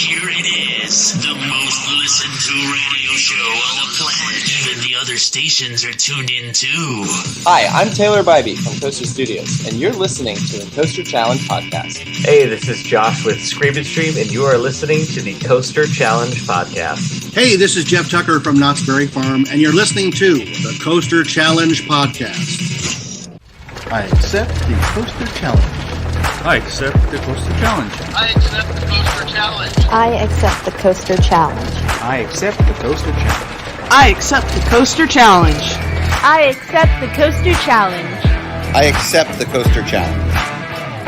here it is, the most listened to radio show on the planet. Even the other stations are tuned in too. Hi, I'm Taylor Bybee from Coaster Studios, and you're listening to the Coaster Challenge podcast. Hey, this is Josh with Scream and Stream, and you are listening to the Coaster Challenge podcast. Hey, this is Jeff Tucker from Knott's Berry Farm, and you're listening to the Coaster Challenge podcast. I accept the Coaster Challenge. I accept the Coaster Challenge. I accept the Coaster Challenge. I accept the Coaster Challenge. I accept the Coaster Challenge. I accept the Coaster Challenge. I accept the Coaster Challenge. I accept the Coaster Challenge.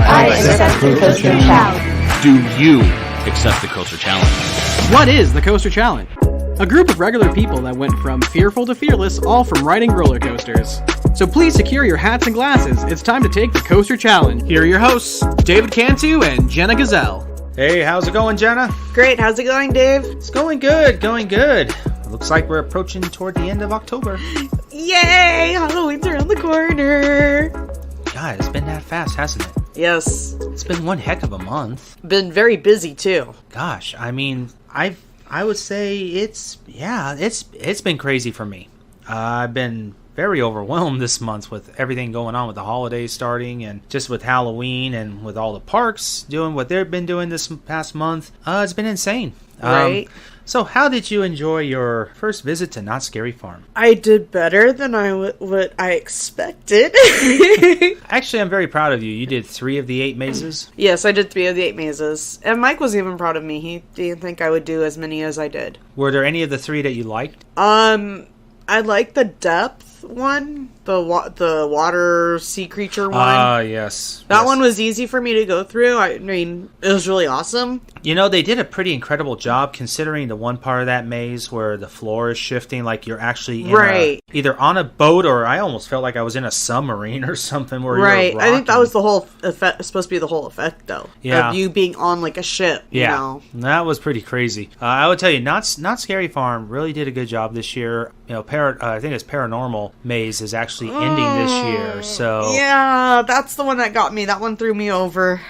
I accept the Coaster Challenge. Do you accept the Coaster Challenge? What is the Coaster Challenge? A group of regular people that went from fearful to fearless, all from riding roller coasters. So please secure your hats and glasses. It's time to take the Coaster Challenge. Here are your hosts, David Cantu and Jenna Gazelle. Hey, how's it going, Jenna? Great, how's it going, Dave? It's going good, going good. Looks like we're approaching toward the end of October. Yay! Halloween's around the corner. God, it's been that fast, hasn't it? Yes. It's been one heck of a month. Been very busy, too. Gosh, I mean, I would say it's been crazy for me. I've been very overwhelmed this month with everything going on with the holidays starting and just with Halloween and with all the parks doing what they've been doing this past month. It's been insane. Right. So how did you enjoy your first visit to Not Scary Farm? I did better than what I expected. Actually, I'm very proud of you. You did 3 of the 8 mazes. Yes, I did 3 of the 8 mazes. And Mike was even proud of me. He didn't think I would do as many as I did. Were there any of the 3 that you liked? I like the depth one, the water sea creature one. Ah, yes. That one was easy for me to go through. I mean, it was really awesome. You know, they did a pretty incredible job considering the one part of that maze where the floor is shifting like you're actually in either on a boat or I almost felt like I was in a submarine or something. Where you're I think that was the whole effect, supposed to be the whole effect, though. Yeah. Of you being on like a ship, you know. That was pretty crazy. I would tell you, Not Scary Farm really did a good job this year. You know, I think it's Paranormal Maze is actually ending this year, so... Yeah, that's the one that got me. That one threw me over.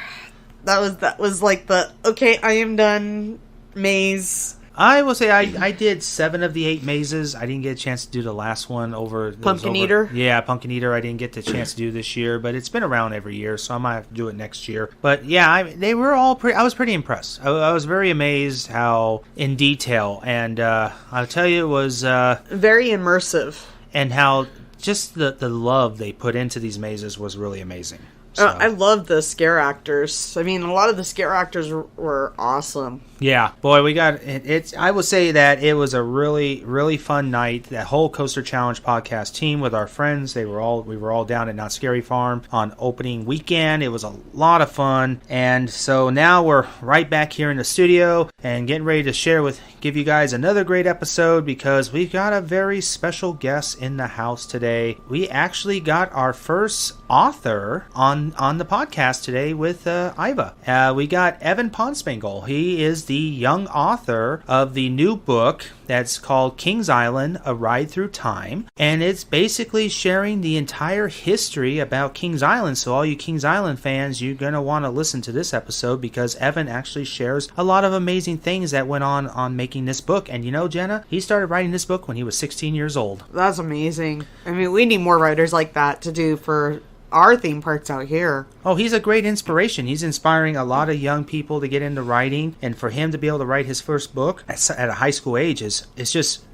That was like the, okay, I am done maze. I will say I did 7 of the 8 mazes. I didn't get a chance to do the last one over... Pumpkin Eater? Yeah, Pumpkin Eater I didn't get the chance to do this year, but it's been around every year, so I might have to do it next year. But yeah, they were all I was pretty impressed. I was very amazed how in detail, and I'll tell you, it was... very immersive. And how just the love they put into these mazes was really amazing. So. I love the scare actors. I mean, a lot of the scare actors were awesome. Yeah, boy, we got it. I would say that it was a really, really fun night. That whole Coaster Challenge podcast team with our friends, we were all down at Not Scary Farm on opening weekend. It was a lot of fun, and so now we're right back here in the studio and getting ready to give you guys another great episode because we've got a very special guest in the house today. We actually got our first author on the podcast today with Ivah. We got Evan Ponstingle. He is the young author of the new book that's called Kings Island, A Ride Through Time. And it's basically sharing the entire history about Kings Island. So all you Kings Island fans, you're going to want to listen to this episode because Evan actually shares a lot of amazing things that went on making this book. And you know, Jenna, he started writing this book when he was 16 years old. That's amazing. I mean, we need more writers like that to do for our theme parks out here. Oh, he's a great inspiration. He's inspiring a lot of young people to get into writing, and for him to be able to write his first book at a high school age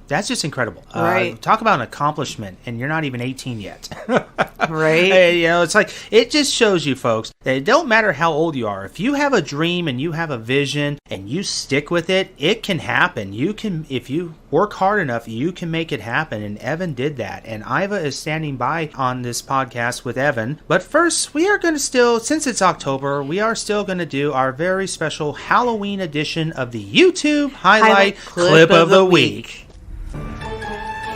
that's just incredible. Right. Talk about an accomplishment, and you're not even 18 yet. Right. You know, it's like, it just shows you, folks, that it don't matter how old you are. If you have a dream and you have a vision and you stick with it, it can happen. If you work hard enough, you can make it happen. And Evan did that. And Ivah is standing by on this podcast with Evan. But first, we are going to since it's October, we are still going to do our very special Halloween edition of the YouTube Highlight Clip of the Week.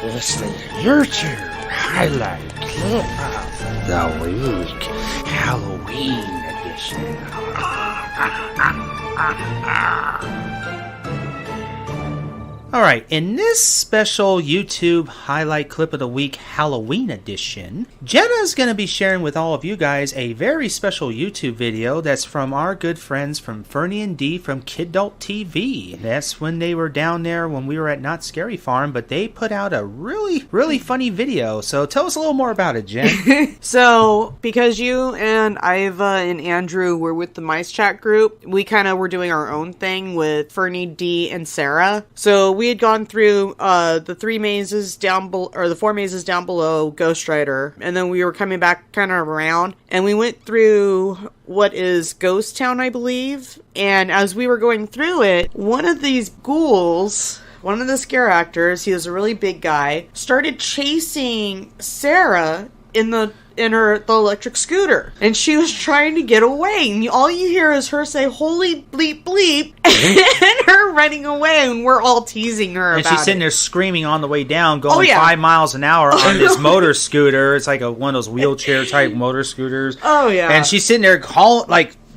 It's the YouTube Highlight Clip of the Week, Halloween edition. All right, in this special YouTube highlight clip of the week Halloween edition, Jenna is going to be sharing with all of you guys a very special YouTube video that's from our good friends from Fernie and Dee from Kidult TV. That's when they were down there when we were at Not Scary Farm, but they put out a really funny video. So tell us a little more about it, Jen. So, because you and Ivah and Andrew were with the Mice Chat group, we kind of were doing our own thing with Fernie, Dee, and Sarah. So we had gone through the 3 mazes down below, or the 4 mazes down below Ghost Rider, and then we were coming back kind of around, and we went through what is Ghost Town, I believe. And as we were going through it, one of these ghouls, one of the scare actors, he was a really big guy, started chasing Sarah in the electric scooter, and she was trying to get away, and all you hear is her say holy bleep bleep and her running away, and we're all teasing her and about she's sitting it. there screaming on the way down, going 5 miles an hour on this motor scooter. It's like one of those wheelchair type motor scooters. Oh yeah. And she's sitting there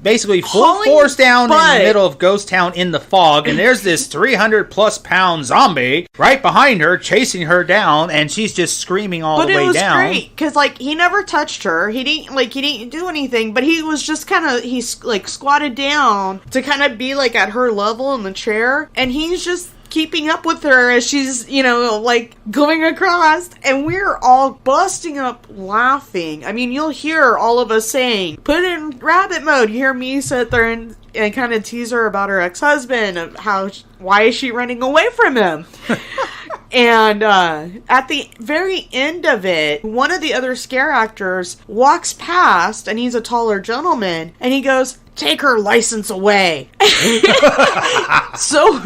basically full force down in the middle of Ghost Town in the fog, and there's this 300+ pound zombie right behind her chasing her down, and she's just screaming all the way down. But it was great because he never touched her. He didn't do anything, but he was just kind of squatted down to kind of be at her level in the chair, and he's just keeping up with her as she's, going across, and we're all busting up laughing. I mean, you'll hear all of us saying, put it in rabbit mode. You hear me sit there and kind of tease her about her ex-husband, of why is she running away from him? And at the very end of it, one of the other scare actors walks past, and he's a taller gentleman, and he goes, take her license away. So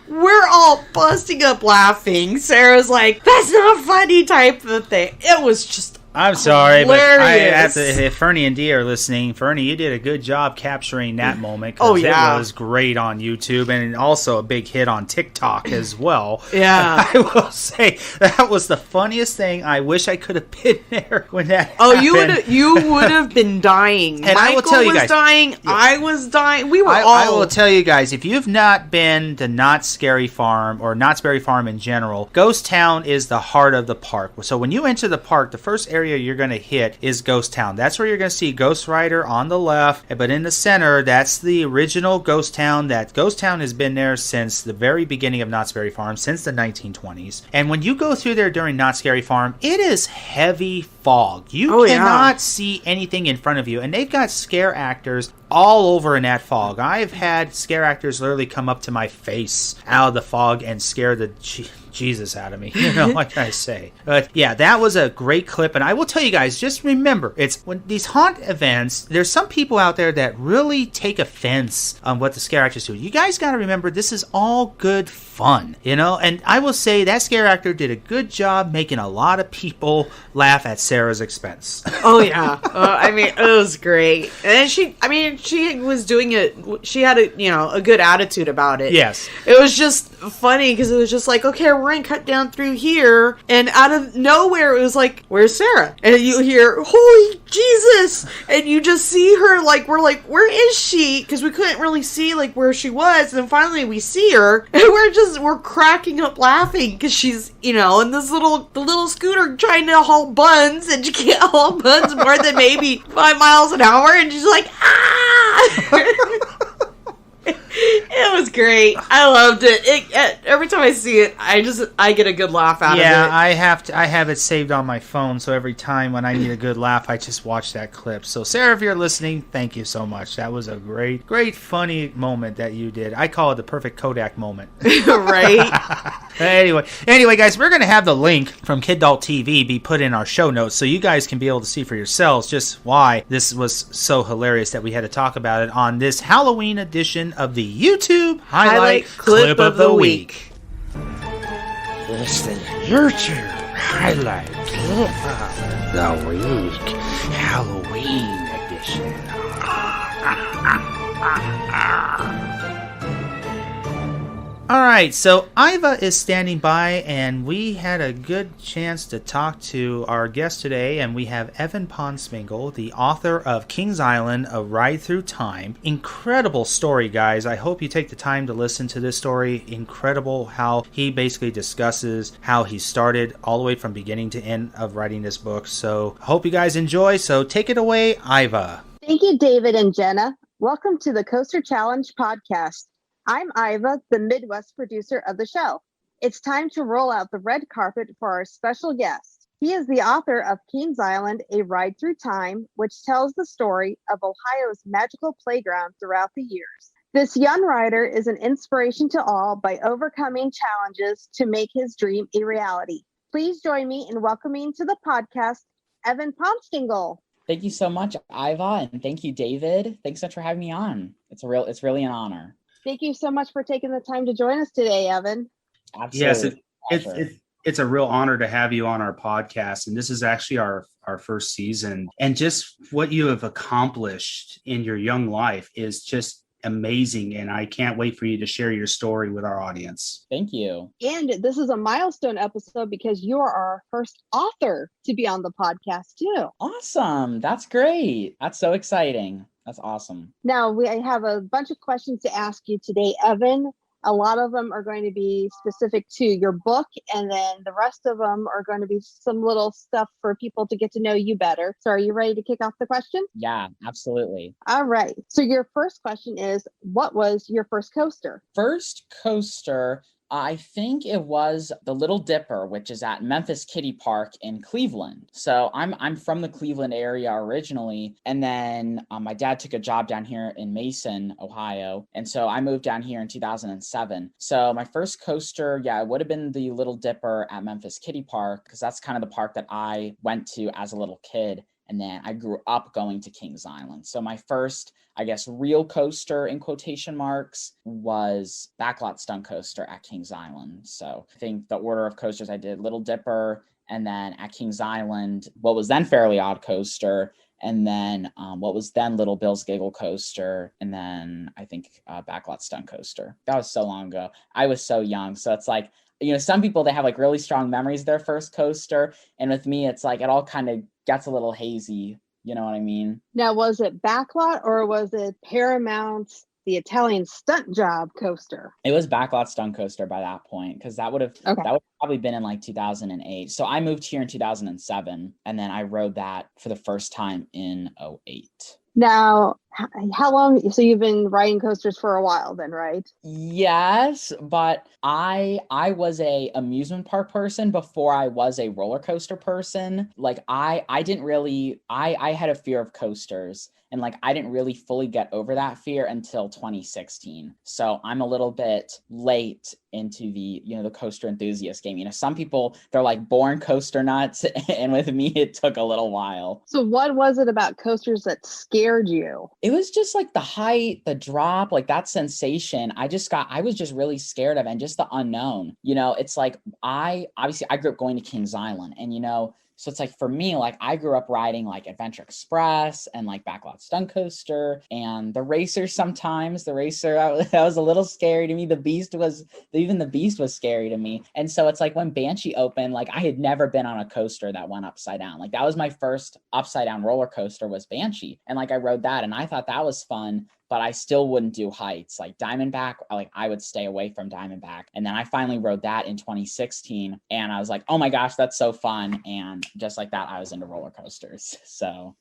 we're all busting up laughing. Sarah's like, that's not funny type of thing. It was just I'm sorry, hilarious. but if Fernie and Dee are listening, Fernie, you did a good job capturing that moment. Oh, yeah. It was great on YouTube, and also a big hit on TikTok as well. Yeah. I will say, that was the funniest thing. I wish I could have been there when that happened. You would have been dying. And I will tell you guys, dying. Yeah. I was dying. We were I will tell you guys, if you've not been to Not Scary Farm, or Not Scary Farm in general, Ghost Town is the heart of the park. So when you enter the park, the first area you're going to hit is Ghost Town. That's where you're going to see Ghost Rider on the left, but in the center, that's the original Ghost Town. That Ghost Town has been there since the very beginning of Not Scary Farm, since the 1920s. And when you go through there during Not Scary Farm, it is heavy fog. You cannot see anything in front of you, and they've got scare actors all over in that fog. I've had scare actors literally come up to my face out of the fog and scare the Jesus out of me, like I say. But yeah, that was a great clip, and I will tell you guys, just remember, it's when these haunt events, there's some people out there that really take offense on what the scare actors do. You guys got to remember, this is all good fun, and I will say that scare actor did a good job making a lot of people laugh at Sarah's expense. Oh yeah. I mean, it was great. And she was doing it, she had a good attitude about it. Yes. It was just funny because it was just like, okay, we're gonna cut down through here, and out of nowhere it was like, where's Sarah? And you hear, holy Jesus, and you just see her, we're like, where is she? Because we couldn't really see where she was, and then finally we see her, and we're cracking up laughing because she's in this little scooter trying to haul buns, and she can't haul buns more than maybe 5 miles an hour, and she's like, ah. It was great. I loved it. Every time I see it, I get a good laugh out of it. Yeah, I have it saved on my phone, so every time when I need a good laugh, I just watch that clip. So Sarah, if you're listening, thank you so much. That was a great funny moment that you did. I call it the perfect Kodak moment. Right? Anyway, guys, we're going to have the link from Kidult TV be put in our show notes so you guys can be able to see for yourselves just why this was so hilarious that we had to talk about it on this Halloween edition of the YouTube Highlight Clip of the Week. This is your Highlight Clip of the Week, Halloween edition. All right, so Ivah is standing by, and we had a good chance to talk to our guest today, and we have Evan Ponstingle, the author of King's Island, A Ride Through Time. Incredible story, guys. I hope you take the time to listen to this story. Incredible how he basically discusses how he started all the way from beginning to end of writing this book. So I hope you guys enjoy. So take it away, Ivah. Thank you, David and Jenna. Welcome to the Coaster Challenge podcast. I'm Ivah, the Midwest producer of the show. It's time to roll out the red carpet for our special guest. He is the author of King's Island, A Ride Through Time, which tells the story of Ohio's magical playground throughout the years. This young writer is an inspiration to all by overcoming challenges to make his dream a reality. Please join me in welcoming to the podcast, Evan Ponstingle. Thank you so much, Ivah, and thank you, David. Thanks so much for having me on. It's really an honor. Thank you so much for taking the time to join us today, Evan. Absolutely. Yes, it's a real honor to have you on our podcast. And this is actually our first season. And just what you have accomplished in your young life is just amazing. And I can't wait for you to share your story with our audience. Thank you. And this is a milestone episode because you are our first author to be on the podcast too. Awesome. That's great. That's so exciting. That's awesome. Now, I have a bunch of questions to ask you today, Evan. A lot of them are going to be specific to your book, and then the rest of them are going to be some little stuff for people to get to know you better. So are you ready to kick off the question? Yeah, absolutely. All right. So your first question is, what was your first coaster? First coaster, I think it was the Little Dipper, which is at Memphis Kiddie Park in Cleveland. So I'm from the Cleveland area originally, and then my dad took a job down here in Mason, Ohio, and so I moved down here in 2007. So my first coaster, it would have been the Little Dipper at Memphis Kiddie Park, because that's kind of the park that I went to as a little kid. And then I grew up going to King's Island. So my first, I guess, real coaster in quotation marks was Backlot Stunt Coaster at King's Island. So I think the order of coasters I did Little Dipper, and then at King's Island, what was then Fairly Odd Coaster, and then what was then Little Bill's Giggle Coaster, and then I think Backlot Stunt Coaster. That was so long ago. I was so young. So it's like, some people, they have like really strong memories of their first coaster. And with me, it's like it all kind of gets a little hazy. You know what I mean? Now, was it Backlot or was it Paramount's The Italian Stunt Job Coaster? It was Backlot Stunt Coaster by that point, because that would have probably been in like 2008. So I moved here in 2007, and then I rode that for the first time in 2008. Now, how long? So you've been riding coasters for a while then, right? Yes, but I was a amusement park person before I was a roller coaster person. Like I didn't really, I had a fear of coasters, and like I didn't really fully get over that fear until 2016. So I'm a little bit late into the, the coaster enthusiast game. Some people, they're like born coaster nuts, and with me it took a little while. So what was it about coasters that scared you? It was just like the height, the drop, like that sensation. I was just really scared of it, and just the unknown. It's like I grew up going to King's Island, and so it's like for me, like I grew up riding like Adventure Express and like Backlot Stunt Coaster and the Racer sometimes. The Racer, that was a little scary to me. Even the Beast was scary to me. And so it's like when Banshee opened, like I had never been on a coaster that went upside down. Like that was my first upside down roller coaster was Banshee. And like I rode that and I thought that was fun, but I still wouldn't do heights. Like Diamondback, like I would stay away from Diamondback. And then I finally rode that in 2016 and I was like, oh my gosh, that's so fun. And just like that, I was into roller coasters. So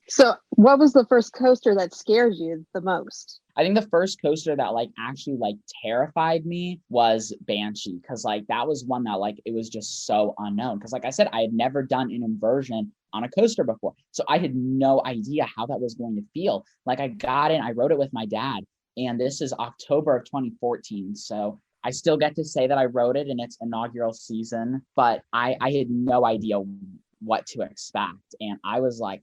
what was the first coaster that scared you the most? I think the first coaster that like actually like terrified me was Banshee, because like that was one that like it was just so unknown, because like I said, I had never done an inversion on a coaster before, so I had no idea how that was going to feel. Like I got in, I rode it with my dad, and this is October of 2014, so I still get to say that I rode it in its inaugural season, but I had no idea what to expect. And I was like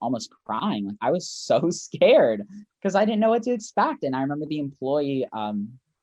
almost crying. Like I was so scared because I didn't know what to expect. And I remember the employee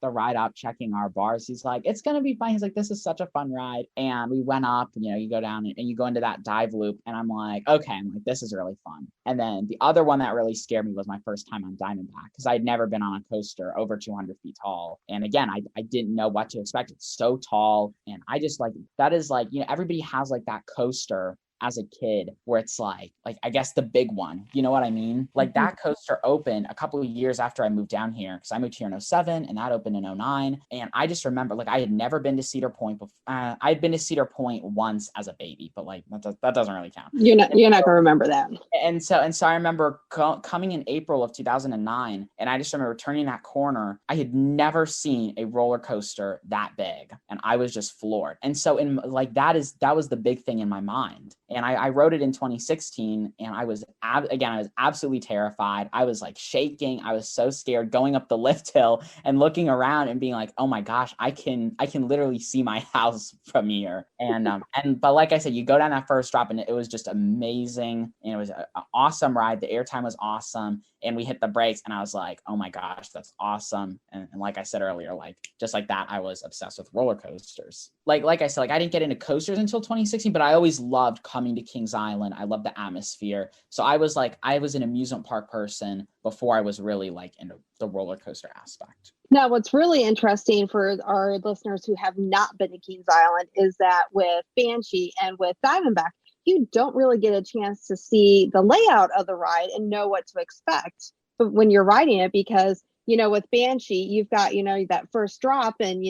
the ride up, checking our bars. He's like, it's going to be fun. He's like, this is such a fun ride. And we went up, and, you go down and you go into that dive loop. And I'm like, okay, this is really fun. And then the other one that really scared me was my first time on Diamondback, because I'd never been on a coaster over 200 feet tall. And again, I didn't know what to expect. It's so tall. And I just that is everybody has that coaster as a kid where it's like I guess the big one, you know what I mean? That coaster opened a couple of years after I moved down here, because I moved here in 2007 and that opened in 2009. And I just remember I had never been to Cedar Point before. I'd been to Cedar Point once as a baby, but that doesn't really count. You're not gonna remember that. And so I remember coming in April of 2009, and I just remember turning that corner. I had never seen a roller coaster that big, and I was just floored. And so that was the big thing in my mind. And I wrote it in 2016, and I was absolutely terrified. I was shaking. I was so scared going up the lift hill and looking around and being like, oh my gosh, I can literally see my house from here. But like I said, you go down that first drop, and it was just amazing. And it was an awesome ride. The airtime was awesome. And we hit the brakes, and I was like, oh my gosh, that's awesome. And like I said earlier, just like that, I was obsessed with roller coasters. Like I said, I didn't get into coasters until 2016, but I always loved coming to Kings Island. I love the atmosphere. So I was an amusement park person before I was really into the roller coaster aspect. Now, what's really interesting for our listeners who have not been to Kings Island is that with Banshee and with Diamondback, you don't really get a chance to see the layout of the ride and know what to expect when you're riding it, because with Banshee, you've got, that first drop and,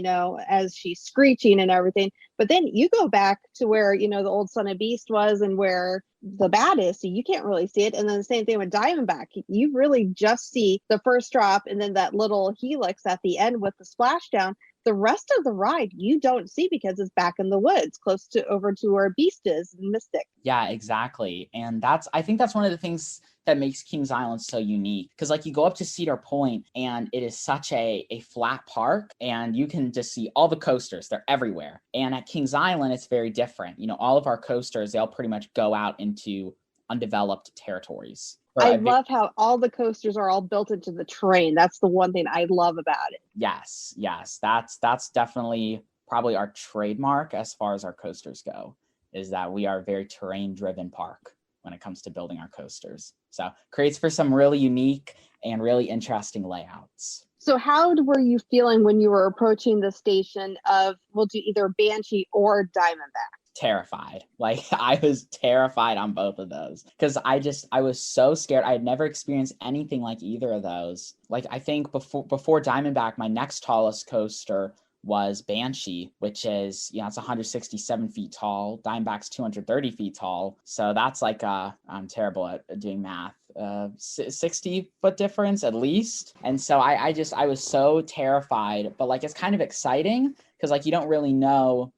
as she's screeching and everything. But then you go back to where, the old Son of Beast was and where the bat is. So you can't really see it. And then the same thing with Diamondback. You really just see the first drop and then that little helix at the end with the splashdown. The rest of the ride you don't see because it's back in the woods, close to over to where Beast is in Mystic. Yeah, exactly. And I think that's one of the things that makes Kings Island so unique, because you go up to Cedar Point and it is such a flat park, and you can just see all the coasters. They're everywhere. And at Kings Island, it's very different. All of our coasters, they all pretty much go out into undeveloped territories. I love how all the coasters are all built into the terrain. That's the one thing I love about it. Yes. That's definitely probably our trademark as far as our coasters go, is that we are a very terrain-driven park when it comes to building our coasters. So creates for some really unique and really interesting layouts. So how were you feeling when you were approaching the station of, we'll do either Banshee or Diamondback? Terrified. I was terrified on both of those, because I was so scared. I had never experienced anything like either of those. I think before Diamondback, my next tallest coaster was Banshee, which is, it's 167 feet tall. Diamondback's 230 feet tall. So that's I'm terrible at doing math. 60-foot difference at least. And so I was so terrified, but it's kind of exciting, because you don't really know.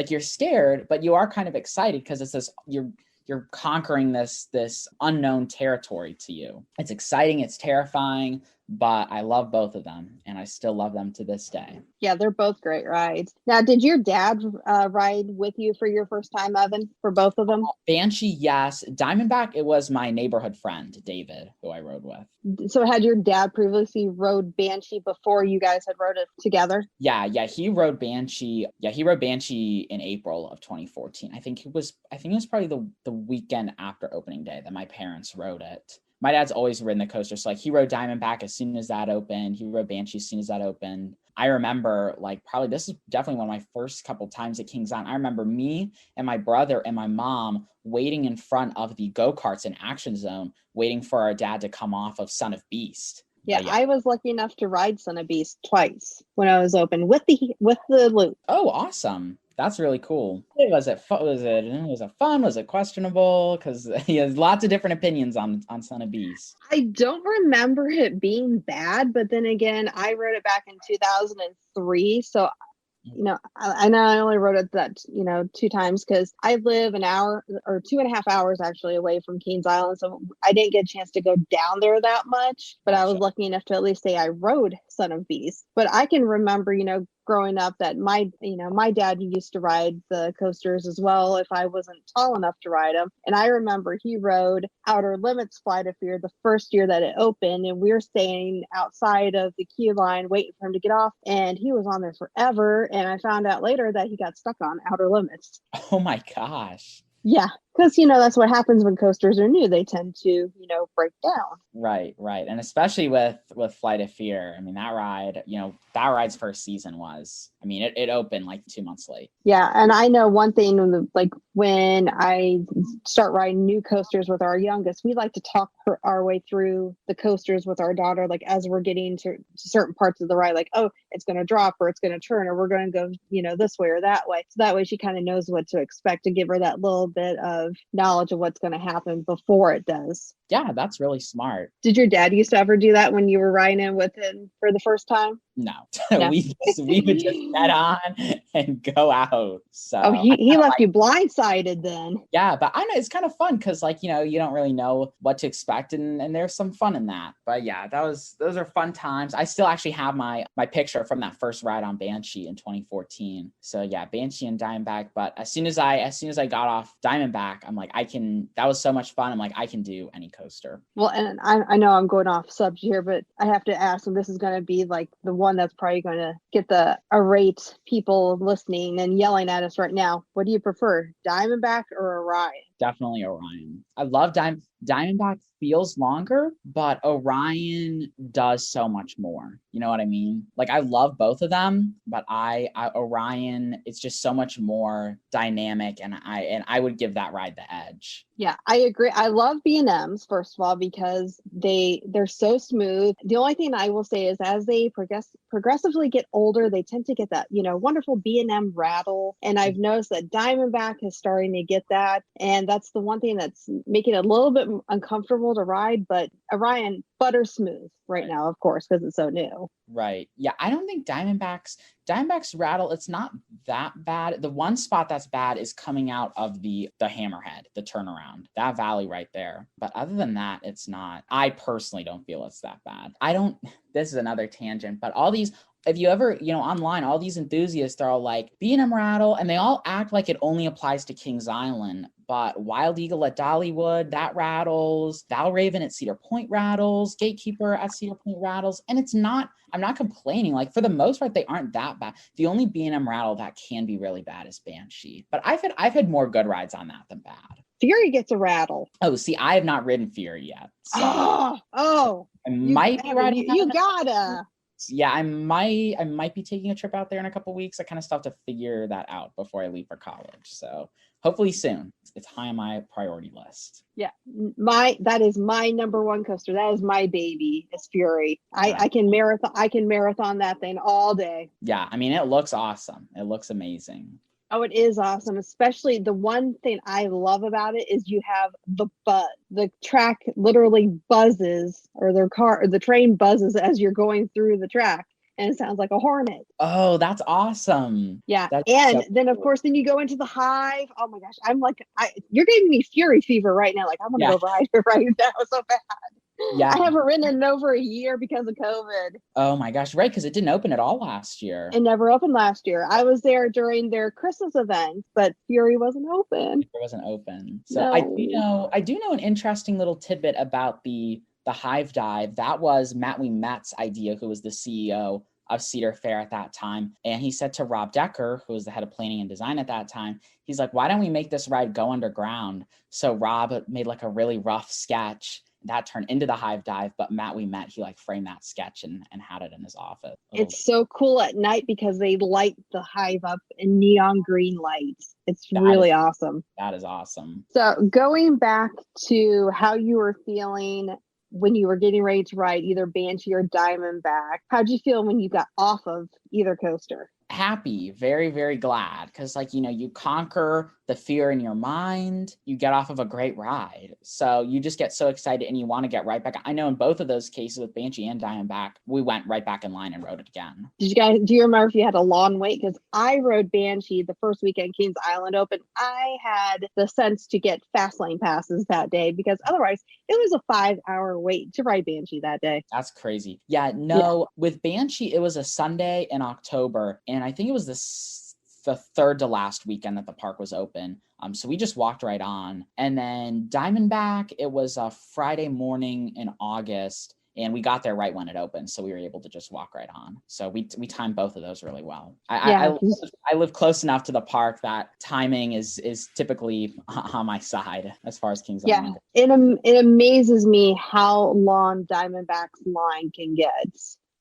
You're scared, but you are kind of excited, because it's this, you're conquering this unknown territory to you. It's exciting, it's terrifying, but I love both of them, and I still love them to this day. Yeah, they're both great rides. Now, did your dad ride with you for your first time, Evan, for both of them? Banshee, yes. Diamondback, it was my neighborhood friend, David, who I rode with. So had your dad previously rode Banshee before you guys had rode it together? Yeah, he rode Banshee. Yeah, he rode Banshee in April of 2014. I think it was probably the weekend after opening day that my parents rode it. My dad's always ridden the coaster. So he rode Diamondback as soon as that opened. He rode Banshee as soon as that opened. I remember probably this is definitely one of my first couple times at Kings Island. I remember me and my brother and my mom waiting in front of the go-karts in Action Zone, waiting for our dad to come off of Son of Beast. Yeah, I was lucky enough to ride Son of Beast twice when I was open with the loop. Oh, awesome. That's really cool. Was it fun? Was it questionable? Because he has lots of different opinions on Son of Beast. I don't remember it being bad, but then again, I rode it back in 2003. So, I know I only rode it that, 2 times, because I live an hour or 2.5 hours actually away from Kings Island. So I didn't get a chance to go down there that much, but I was lucky enough to at least say I rode Son of Beast. But I can remember, growing up that my dad used to ride the coasters as well if I wasn't tall enough to ride them. And I remember he rode Outer Limits Flight of Fear the first year that it opened, and we were staying outside of the queue line waiting for him to get off, and he was on there forever. And I found out later that he got stuck on Outer Limits. Oh my gosh. Yeah, because, that's what happens when coasters are new. They tend to, break down. Right. And especially with Flight of Fear. I mean, that ride's first season was, it opened like 2 months late. Yeah, and I know one thing, when I start riding new coasters with our youngest, we like to talk our way through the coasters with our daughter, like as we're getting to certain parts of the ride, like, oh, it's going to drop or it's going to turn or we're going to go, this way or that way. So that way she kind of knows what to expect, to give her that little bit of knowledge of what's going to happen before it does. Yeah, that's really smart. Did your dad used to ever do that when you were riding with him for the first time? No. we would just get on and go out. So he left you blindsided then. Yeah, but I know it's kind of fun because you don't really know what to expect and there's some fun in that. But yeah, those are fun times. I still actually have my picture from that first ride on Banshee in 2014. So yeah, Banshee and Diamondback. But as soon as I got off Diamondback, I'm like, that was so much fun. I'm like, I can do any coaster. Well, and I know I'm going off subject here, but I have to ask, and this is going to be like the one that's probably going to get the irate people listening and yelling at us right now. What do you prefer, Diamondback or Orion? Definitely Orion. I love Diamondback feels longer, but Orion does so much more. You know what I mean? Like, I love both of them, but Orion, it's just so much more dynamic, and I would give that ride the edge. Yeah, I agree. I love B&Ms, first of all, because they're so smooth. The only thing I will say is as they progressively get older, they tend to get that, wonderful B&M rattle. And I've noticed that Diamondback is starting to get that. And that's the one thing that's making it a little bit uncomfortable to ride. But Orion, butter smooth right now, of course, because it's so new. Right. Yeah, I don't think Diamondback's rattle, it's not that bad. The one spot that's bad is coming out of the hammerhead, the turnaround, that valley right there. But other than that, it's not. I personally don't feel it's that bad. This is another tangent, but all these, if you ever, online, all these enthusiasts are all like B&M rattle, and they all act like it only applies to Kings Island. But Wild Eagle at Dollywood, that rattles. Valraven at Cedar Point rattles. Gatekeeper at Cedar Point rattles. And it's not, I'm not complaining. Like, for the most part, they aren't that bad. The only B&M rattle that can be really bad is Banshee. But I've had more good rides on that than bad. Fury gets a rattle. Oh, see, I have not ridden Fury yet. So I might be riding. You gotta. Yeah, I might be taking a trip out there in a couple weeks. I kind of still have to figure that out before I leave for college. So hopefully soon. It's high on my priority list. Yeah, that is my number one coaster. That is my baby. It's Fury. I can marathon that thing all day. Yeah, it looks awesome. It looks amazing. Oh, it is awesome. Especially the one thing I love about it is you have the buzz. The track literally buzzes, or the train buzzes as you're going through the track. And it sounds like a hornet. Oh, that's awesome. Yeah. That's then, of course, then you go into the hive. Oh, my gosh. I'm like, you're giving me Fury fever right now. Like, I'm going to go ride it right now so bad. Yeah. I haven't ridden in over a year because of COVID. Oh, my gosh. Right, because it didn't open at all last year. It never opened last year. I was there during their Christmas event, but Fury wasn't open. It wasn't open. So no. I do know an interesting little tidbit about the Hive Dive. That was Matt Ouimet's idea, who was the CEO of Cedar Fair at that time. And he said to Rob Decker, who was the head of planning and design at that time, he's like, why don't we make this ride go underground? So Rob made like a really rough sketch that turned into the Hive Dive, but Matt Ouimet, he like framed that sketch and had it in his office. It's so cool at night because they light the hive up in neon green lights. It's really awesome. That is awesome. So going back to how you were feeling when you were getting ready to ride either Banshee or Diamondback, how'd you feel when you got off of either coaster? happy, very, very glad, because like, you conquer the fear in your mind, you get off of a great ride. So you just get so excited and you want to get right back. I know in both of those cases with Banshee and Diamondback, we went right back in line and rode it again. Do you remember if you had a long wait? Because I rode Banshee the first weekend Kings Island Open. I had the sense to get fast lane passes that day, because otherwise it was a 5-hour wait to ride Banshee that day. That's crazy. Yeah, no, with Banshee, it was a Sunday in October, and I think it was the third to last weekend that the park was open. So we just walked right on. And then Diamondback, it was a Friday morning in August, and we got there right when it opened, so we were able to just walk right on. So we timed both of those really well. I live close enough to the park that timing is typically on my side as far as Kings Island. It amazes me how long Diamondback's line can get.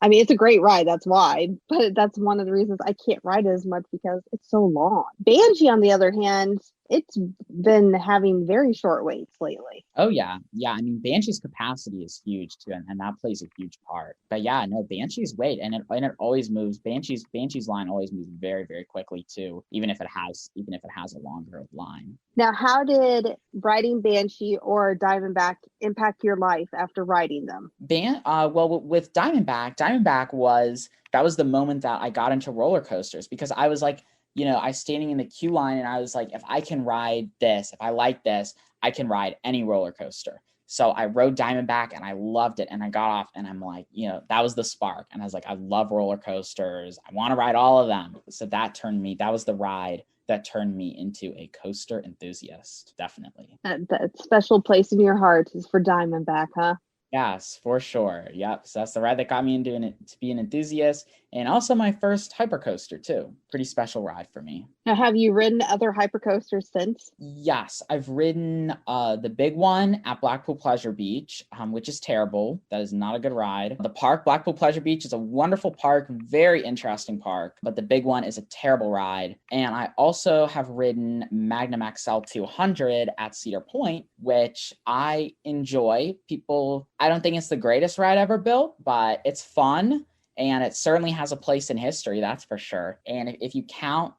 I mean, it's a great ride, that's why, but that's one of the reasons I can't ride it as much, because it's so long. Banshee, on the other hand, it's been having very short waits lately. Oh, yeah. Yeah, I mean, Banshee's capacity is huge, too, and that plays a huge part. But yeah, no, Banshee's wait, and it always moves. Banshee's line always moves very, very quickly, too, even if it has a longer line. Now, how did riding Banshee or Diamondback impact your life after riding them? Well, with Diamondback was the moment that I got into roller coasters, because I was like, I was standing in the queue line and I was like, if I can ride this, if I like this, I can ride any roller coaster. So I rode Diamondback and I loved it. And I got off and I'm like, that was the spark. And I was like, I love roller coasters. I want to ride all of them. So that was the ride that turned me into a coaster enthusiast. Definitely. That special place in your heart is for Diamondback, huh? Yes, for sure. Yep. So that's the ride that got me into it, to be an enthusiast, and also my first hypercoaster too. Pretty special ride for me. Now, have you ridden other hypercoasters since? Yes, I've ridden the big one at Blackpool Pleasure Beach, which is terrible. That is not a good ride. The park, Blackpool Pleasure Beach, is a wonderful park, very interesting park, but the big one is a terrible ride. And I also have ridden Magnum XL 200 at Cedar Point, which I enjoy. I don't think it's the greatest ride ever built, but it's fun. And it certainly has a place in history, that's for sure. And if you count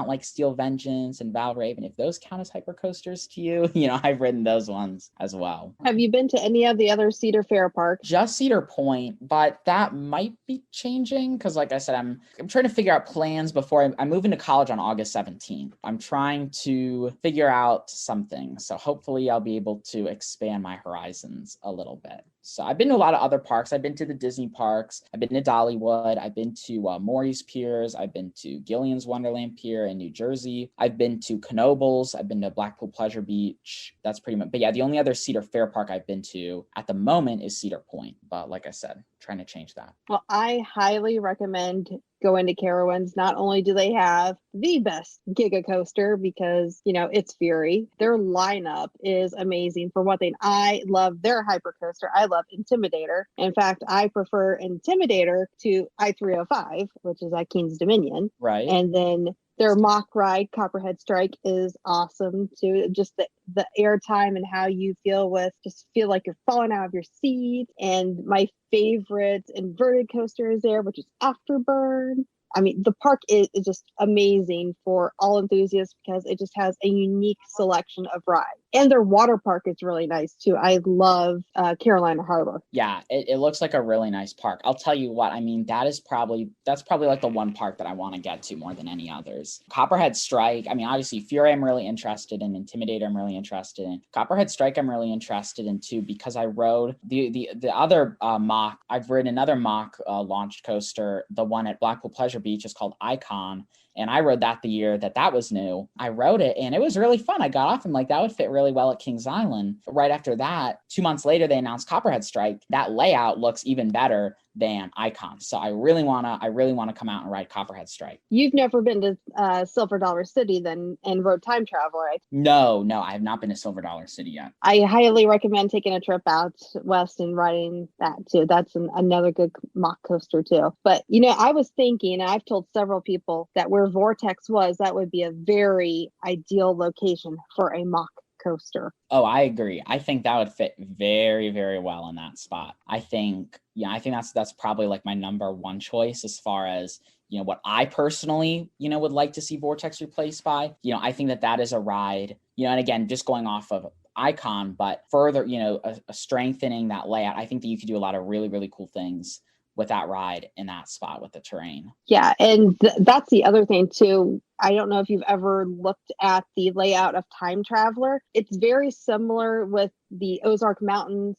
like Steel Vengeance and Valraven, if those count as hypercoasters to you, I've ridden those ones as well. Have you been to any of the other Cedar Fair parks? Just Cedar Point, but that might be changing because, like I said, I'm trying to figure out plans before I move into college on August 17th. I'm trying to figure out something. So hopefully I'll be able to expand my horizons a little bit. So I've been to a lot of other parks. I've been to the Disney parks. I've been to Dollywood. I've been to Morey's Piers. I've been to Gillian's Wonderland Pier in New Jersey. I've been to Knoebels. I've been to Blackpool Pleasure Beach. That's pretty much. But yeah, the only other Cedar Fair park I've been to at the moment is Cedar Point. But like I said, trying to change that. Well, I highly recommend going to Carowinds. Not only do they have the best Giga Coaster because, it's Fury, their lineup is amazing. For one thing, I love their hypercoaster. I love Intimidator. In fact, I prefer Intimidator to I-305, which is at King's Dominion. Right. And then their mock ride, Copperhead Strike, is awesome too. Just the airtime and how you feel like you're falling out of your seat. And my favorite inverted coaster is there, which is Afterburn. I mean, the park is just amazing for all enthusiasts because it just has a unique selection of rides. And their water park is really nice too. I love Carolina Harbor. Yeah, it looks like a really nice park. I'll tell you what, I mean, that's probably like the one park that I want to get to more than any others. Copperhead Strike, I mean, obviously Fury I'm really interested in, Intimidator I'm really interested in. Copperhead Strike I'm really interested in too because I rode the other mock. I've ridden another mock launched coaster, the one at Blackpool Pleasure Beach is called Icon. And I rode that the year that was new. I rode it and it was really fun. I got off and that would fit really well at Kings Island. Right after that, 2 months later, they announced Copperhead Strike. That layout looks even better than Icon. So I really want to come out and ride Copperhead Strike. You've never been to Silver Dollar City then and rode Time Travel, right? No, I have not been to Silver Dollar City yet. I highly recommend taking a trip out west and riding that too. That's another good mock coaster too. But, I was thinking, I've told several people that where Vortex was, that would be a very ideal location for a mock coaster. Oh, I agree. I think that would fit very, very well in that spot. I think that's probably like my number one choice as far as, what I personally, would like to see Vortex replaced by. I think that is a ride, and again, just going off of Icon, but further, a strengthening that layout. I think that you could do a lot of really, really cool things with that ride in that spot with the terrain. Yeah, and that's the other thing too. I don't know if you've ever looked at the layout of Time Traveler. It's very similar with the Ozark Mountains,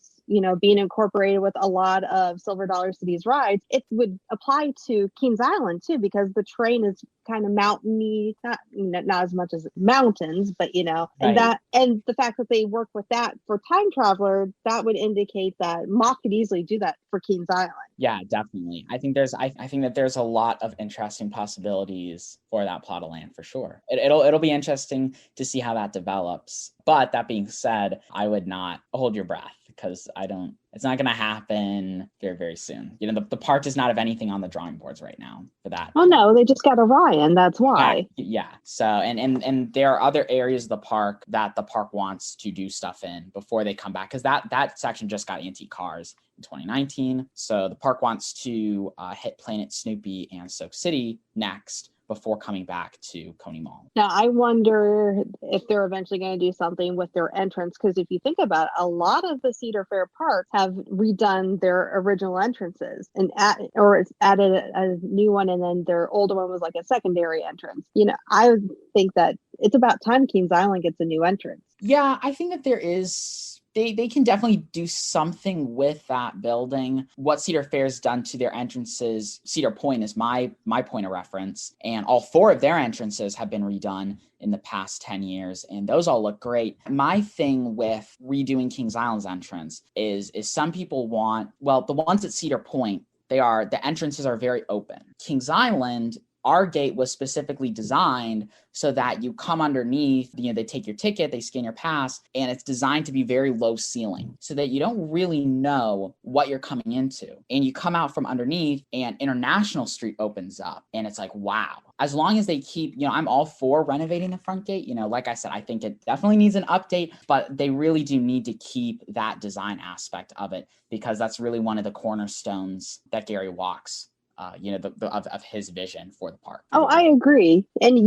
being incorporated with a lot of Silver Dollar City's rides. It would apply to Kings Island too, because the terrain is kind of mountainy, not as much as mountains, but Right. and the fact that they work with that for Time Traveler, that would indicate that Mock could easily do that for Kings Island. Yeah, definitely. I think that there's a lot of interesting possibilities for that plot of land for sure. It'll be interesting to see how that develops. But that being said, I would not hold your breath, because it's not going to happen very, very soon. The park does not have anything on the drawing boards right now for that. Oh no, they just got Orion. That's why. Yeah. So, and there are other areas of the park that the park wants to do stuff in before they come back, because that section just got antique cars in 2019. So the park wants to hit Planet Snoopy and Soak City next, before coming back to Coney Mall. Now, I wonder if they're eventually going to do something with their entrance, because if you think about it, a lot of the Cedar Fair parks have redone their original entrances and added a new one, and then their older one was like a secondary entrance. I would think that it's about time Kings Island gets a new entrance. Yeah, I think that there is... They can definitely do something with that building. What Cedar Fair's done to their entrances, Cedar Point is my point of reference, and all 4 of their entrances have been redone in the past 10 years, and those all look great. My thing with redoing Kings Island's entrance is some people want, the ones at Cedar Point, the entrances are very open. Kings Island, our gate was specifically designed so that you come underneath, they take your ticket, they scan your pass, and it's designed to be very low ceiling so that you don't really know what you're coming into. And you come out from underneath and International Street opens up, and it's like, wow. As long as they keep, I'm all for renovating the front gate. Like I said, I think it definitely needs an update, but they really do need to keep that design aspect of it, because that's really one of the cornerstones that Gary walks. Of his vision for the park. Oh, I agree. And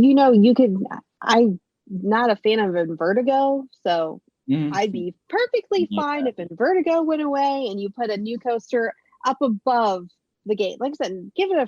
I'm not a fan of Vertigo, so I'd be perfectly fine if Vertigo went away and you put a new coaster up above the gate. Like I said, give it a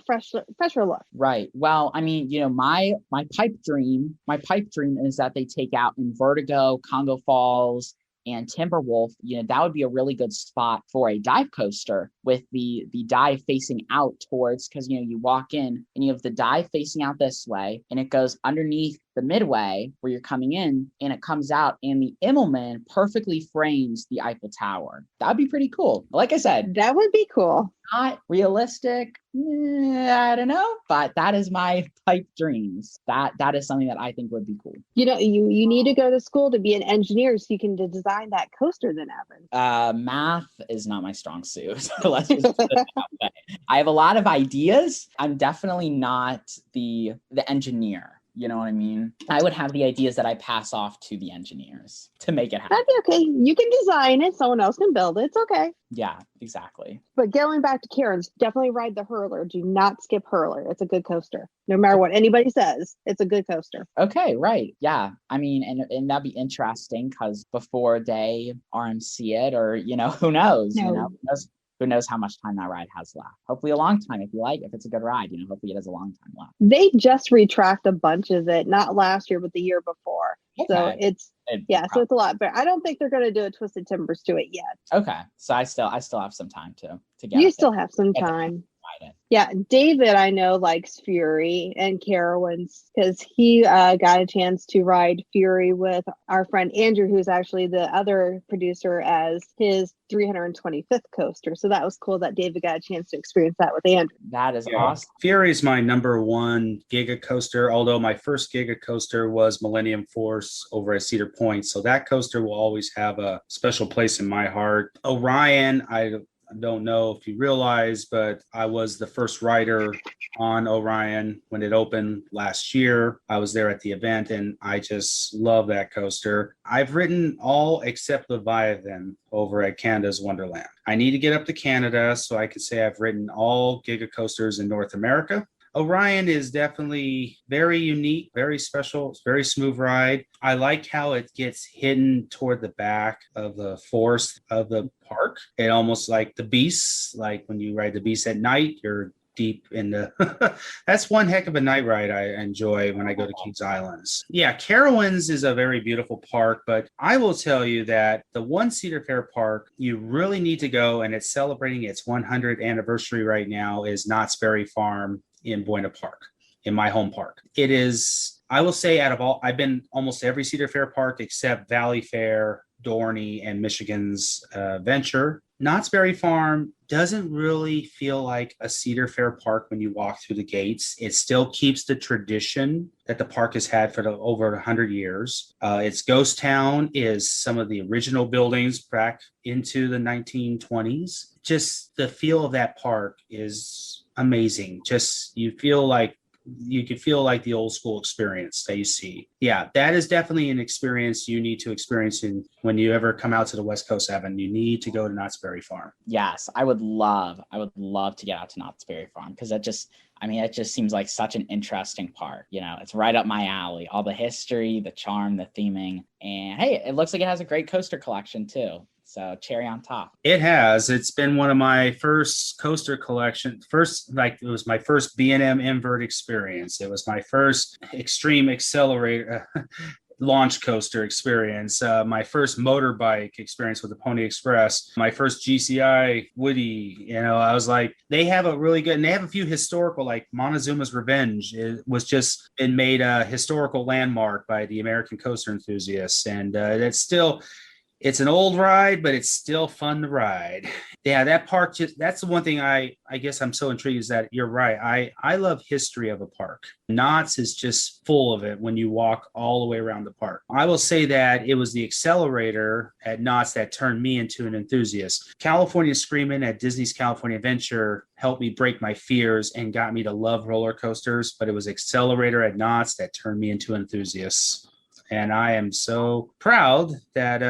fresher look. Right. Well, I mean, my pipe dream is that they take out Vertigo, Congo Falls, and Timberwolf. That would be a really good spot for a dive coaster, with the dive facing out towards, because you walk in and you have the dive facing out this way, and it goes underneath the midway where you're coming in, and it comes out, and the Immelman perfectly frames the Eiffel Tower. That'd be pretty cool. Like I said, that would be cool. Not realistic, I don't know, but that is my pipe dreams. That is something that I think would be cool. You need to go to school to be an engineer so you can design that coaster then, Evan. Math is not my strong suit. Let's just put it that way. I have a lot of ideas. I'm definitely not the engineer. You know what I mean? I would have the ideas that I pass off to the engineers to make it happen. That'd be okay. You can design it. Someone else can build it. It's okay. Yeah, exactly. But going back to Karen's, definitely ride the Hurler. Do not skip Hurler. It's a good coaster. No matter what anybody says, it's a good coaster. Okay, right. Yeah. I mean, and that'd be interesting, because before they RMC it, or, who knows? No. Who knows how much time that ride has left? Hopefully a long time, if it's a good ride, hopefully it has a long time left. They just retracked a bunch of it, not last year, but the year before. Okay. So it's a lot better. I don't think they're going to do a Twisted Timbers to it yet. Okay. So I still have some time to get. You still have some time. Yeah, David, I know, likes Fury and Carowinds, because he got a chance to ride Fury with our friend Andrew, who's actually the other producer, as his 325th coaster. So that was cool that David got a chance to experience that with Andrew. That is awesome. Fury's my number one Giga coaster, although my first Giga coaster was Millennium Force over at Cedar Point. So that coaster will always have a special place in my heart. Orion, I don't know if you realize, but I was the first rider on Orion when it opened last year. I was there at the event, and I just love that coaster. I've ridden all except Leviathan over at Canada's Wonderland. I need to get up to Canada so I can say I've ridden all Giga coasters in North America. Orion is definitely very unique, very special. It's a very smooth ride. I like how it gets hidden toward the back of the forest of the park. It almost like the beasts, like when you ride the beasts at night, you're deep in the that's one heck of a night ride I enjoy when I go to Kings Islands. Yeah, Carowinds is a very beautiful park, but I will tell you that the one Cedar Fair park you really need to go, and it's celebrating its 100th anniversary right now, is Knott's Berry Farm in Buena Park, in my home park. It is, I will say, out of all, I've been almost every Cedar Fair park except Valley Fair, Dorney, and Michigan's Venture. Knott's Berry Farm doesn't really feel like a Cedar Fair park when you walk through the gates. It still keeps the tradition that the park has had for over 100 years. Its ghost town is some of the original buildings back into the 1920s. Just the feel of that park is amazing. Just you could feel like the old school experience that you see. Yeah, that is definitely an experience you need to experience when you ever come out to the West Coast, Evan. You need to go to Knott's Berry Farm. Yes, I would love to get out to Knott's Berry Farm, because it just seems like such an interesting park. You know, it's right up my alley. All the history, the charm, the theming, and hey, it looks like it has a great coaster collection too. So cherry on top. It has. It's been one of my first coaster collection. It was my first B&M invert experience. It was my first extreme accelerator launch coaster experience. My first motorbike experience with the Pony Express. My first GCI Woody. You know, I was like, they have a really good, and they have a few historical, like Montezuma's Revenge. It was just been made a historical landmark by the American coaster enthusiasts, and it's an old ride, but it's still fun to ride. Yeah, that park, that's the one thing I guess I'm so intrigued, is that you're right. I love history of a park. Knott's is just full of it when you walk all the way around the park. I will say that it was the accelerator at Knott's that turned me into an enthusiast. California Screamin' at Disney's California Adventure helped me break my fears and got me to love roller coasters, but it was accelerator at Knott's that turned me into an enthusiast. And I am so proud that,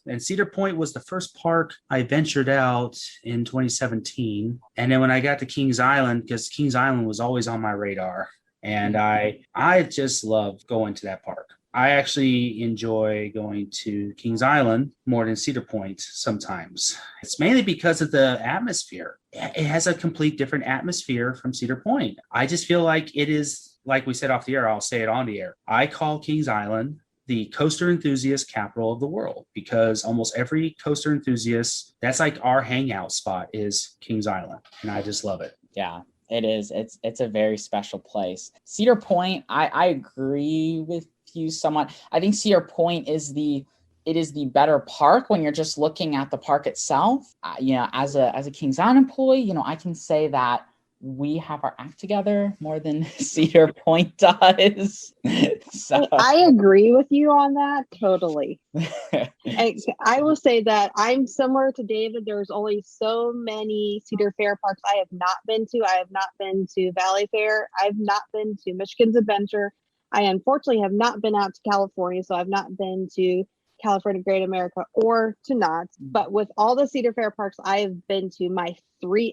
and Cedar Point was the first park I ventured out in 2017. And then when I got to Kings Island, because Kings Island was always on my radar, and I just love going to that park. I actually enjoy going to Kings Island more than Cedar Point sometimes. It's mainly because of the atmosphere. It has a complete different atmosphere from Cedar Point. I just feel like it is, like we said off the air, I'll say it on the air. I call Kings Island the coaster enthusiast capital of the world, because almost every coaster enthusiast, that's like our hangout spot, is Kings Island. And I just love it. Yeah, it is. It's a very special place. Cedar Point, I agree with you somewhat. I think Cedar Point is the better park when you're just looking at the park itself. As a Kings Island employee, I can say that we have our act together more than Cedar Point does. So. I agree with you on that totally. I will say that I'm similar to David. There's only so many Cedar Fair parks I have not been to. I have not been to Valley Fair. I've not been to Michigan's Adventure. I unfortunately have not been out to California, so I've not been to California Great America or to Knott's. But with all the Cedar Fair parks I have been to,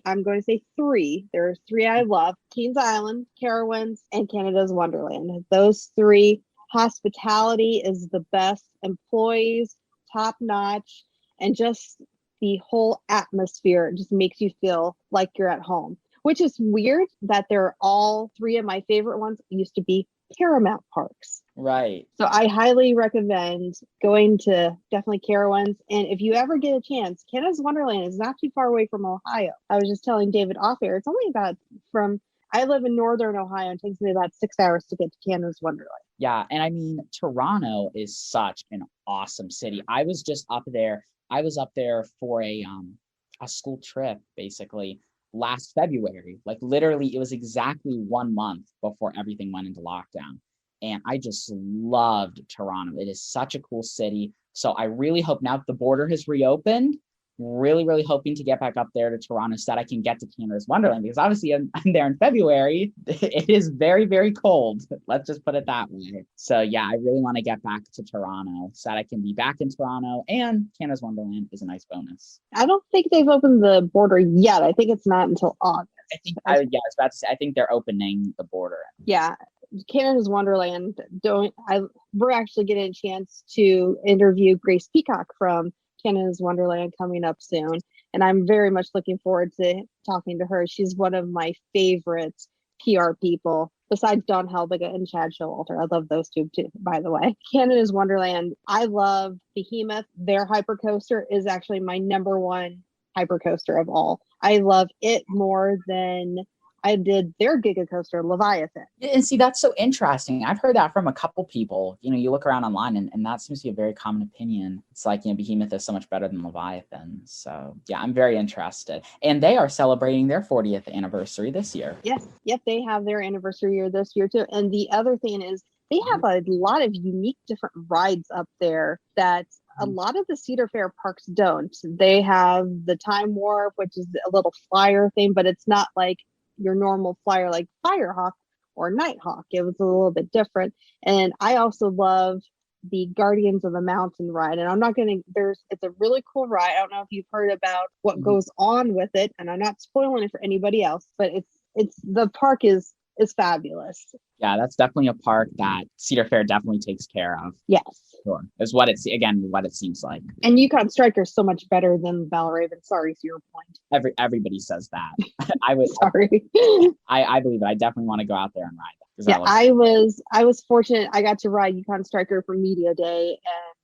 I'm going to say three. There are three I love: Kings Island, Carowinds, and Canada's Wonderland. Those three, hospitality is the best, employees top notch, and just the whole atmosphere just makes you feel like you're at home. Which is weird that they're all three of my favorite ones used to be Paramount parks. Right. So I highly recommend going to definitely Carowinds. And if you ever get a chance, Canada's Wonderland is not too far away from Ohio. I was just telling David off air, it's only I live in northern Ohio, and it takes me about 6 hours to get to Canada's Wonderland. Yeah, and I mean, Toronto is such an awesome city. I was just up there. I was up there for a school trip, basically, last February. Like literally, it was exactly 1 month before everything went into lockdown. And I just loved Toronto. It is such a cool city. So I really hope, now that the border has reopened, really, really hoping to get back up there to Toronto so that I can get to Canada's Wonderland, because obviously I'm there in February. It is very, very cold. Let's just put it that way. So yeah, I really want to get back to Toronto so that I can be back in Toronto, and Canada's Wonderland is a nice bonus. I don't think they've opened the border yet. I think it's not until August. I was about to say, I think they're opening the border. Yeah. Canada's Wonderland. We're actually getting a chance to interview Grace Peacock from Canada's Wonderland coming up soon. And I'm very much looking forward to talking to her. She's one of my favorite PR people, besides Don Helbiga and Chad Showalter. I love those two too, by the way. Canada's Wonderland. I love Behemoth. Their hypercoaster is actually my number one hypercoaster of all. I love it more than I did their Giga Coaster, Leviathan. And see, that's so interesting. I've heard that from a couple people. You look around online and that seems to be a very common opinion. It's like, Behemoth is so much better than Leviathan. So yeah, I'm very interested. And they are celebrating their 40th anniversary this year. Yes. Yep. They have their anniversary year this year too. And the other thing is they have a lot of unique different rides up there that a lot of the Cedar Fair parks don't. They have the Time Warp, which is a little flyer thing, but it's not like your normal flyer like Firehawk or Nighthawk. It was a little bit different. And I also love the Guardians of the Mountain ride. And I'm not going to, it's a really cool ride. I don't know if you've heard about what goes on with it, and I'm not spoiling it for anybody else, but the park is fabulous. Yeah, that's definitely a park that Cedar Fair definitely takes care of. Yes. Sure. Is what it seems like. And Yukon Striker is so much better than Valraven. Sorry, to your point. Everybody says that. I was sorry. I believe it. I definitely want to go out there and ride that. Yeah, I was fortunate. I got to ride Yukon Striker for Media Day and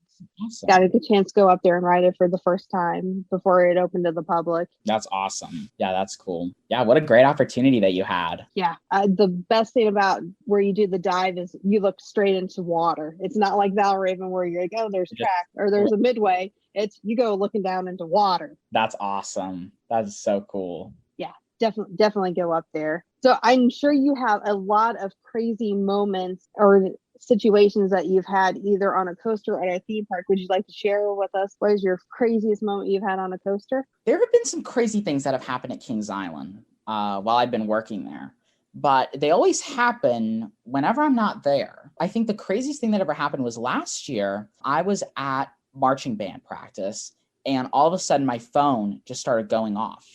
awesome. Got a good chance to go up there and ride it for the first time before it opened to the public. That's awesome. Yeah, that's cool. Yeah, what a great opportunity that you had. Yeah, the best thing about where you do the dive is you look straight into water. It's not like Valraven where you're like, oh, there's track or there's a midway. It's you go looking down into water. That's awesome. That's so cool. Yeah, definitely go up there. So I'm sure you have a lot of crazy moments or situations that you've had either on a coaster or at a theme park. Would you like to share with us what is your craziest moment you've had on a coaster? There have been some crazy things that have happened at Kings Island while I've been working there, but they always happen whenever I'm not there. I think the craziest thing that ever happened was last year. I was at marching band practice and all of a sudden my phone just started going off.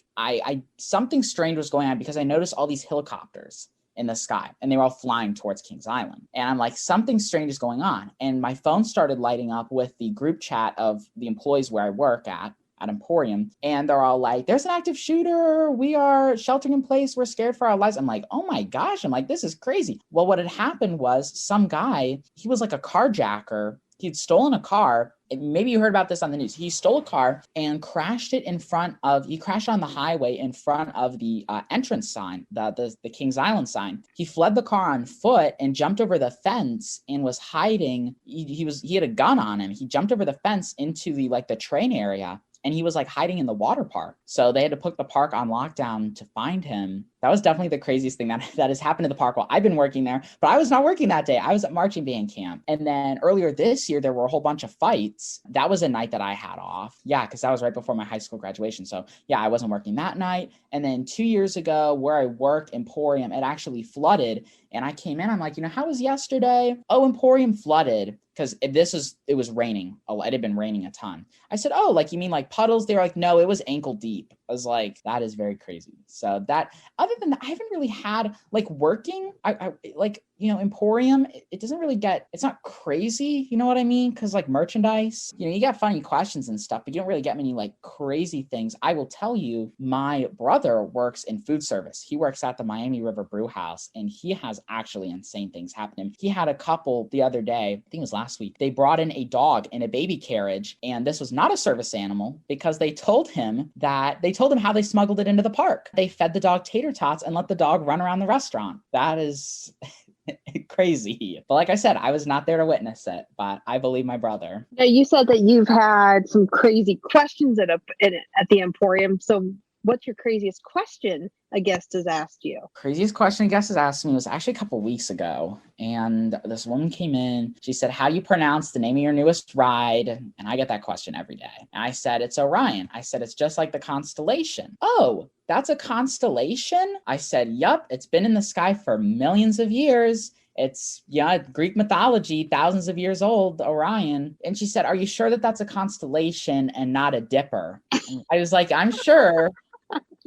Something strange was going on because I noticed all these helicopters in the sky and they were all flying towards Kings Island. And I'm like, something strange is going on. And my phone started lighting up with the group chat of the employees where I work at Emporium. And they're all like, there's an active shooter. We are sheltering in place. We're scared for our lives. I'm like, oh my gosh. I'm like, this is crazy. Well, what had happened was some guy, he was like a carjacker. He'd stolen a car. Maybe you heard about this on the news. He stole a car and crashed it he crashed on the highway in front of the entrance sign, the Kings Island sign. He fled the car on foot and jumped over the fence and was hiding. He had a gun on him. He jumped over the fence into the train area. And he was hiding in the water park. So they had to put the park on lockdown to find him. That was definitely the craziest thing that has happened in the park while I've been working there. But I was not working that day. I was at marching band camp. And then earlier this year, there were a whole bunch of fights. That was a night that I had off. Yeah, because that was right before my high school graduation. So yeah, I wasn't working that night. And then 2 years ago, where I work, Emporium, it actually flooded. And I came in, I'm like, how was yesterday? Oh, Emporium flooded. Because it was raining. It had been raining a ton. I said, oh, you mean puddles? They were like, no, it was ankle deep. I was like, that is very crazy. So other than that, I haven't really had working. I Emporium, it doesn't really it's not crazy. You know what I mean? Because merchandise, you got funny questions and stuff, but you don't really get many crazy things. I will tell you, my brother works in food service. He works at the Miami River Brew House, and he has actually insane things happen to him. He had a couple the other day, I think it was last week. They brought in a dog in a baby carriage, and this was not a service animal because they told him how they smuggled it into the park. They fed the dog tater tots and let the dog run around the restaurant. That is crazy. But like I said, I was not there to witness it, but I believe my brother. Now, you said that you've had some crazy questions at the Emporium. So what's your craziest question a guest has asked you? Craziest question a guest has asked me was actually a couple weeks ago. And this woman came in. She said, how do you pronounce the name of your newest ride? And I get that question every day. And I said, it's Orion. I said, it's just like the constellation. Oh, that's a constellation? I said, yup, it's been in the sky for millions of years. It's, Greek mythology, thousands of years old, Orion. And she said, are you sure that that's a constellation and not a dipper? And I was like, I'm sure.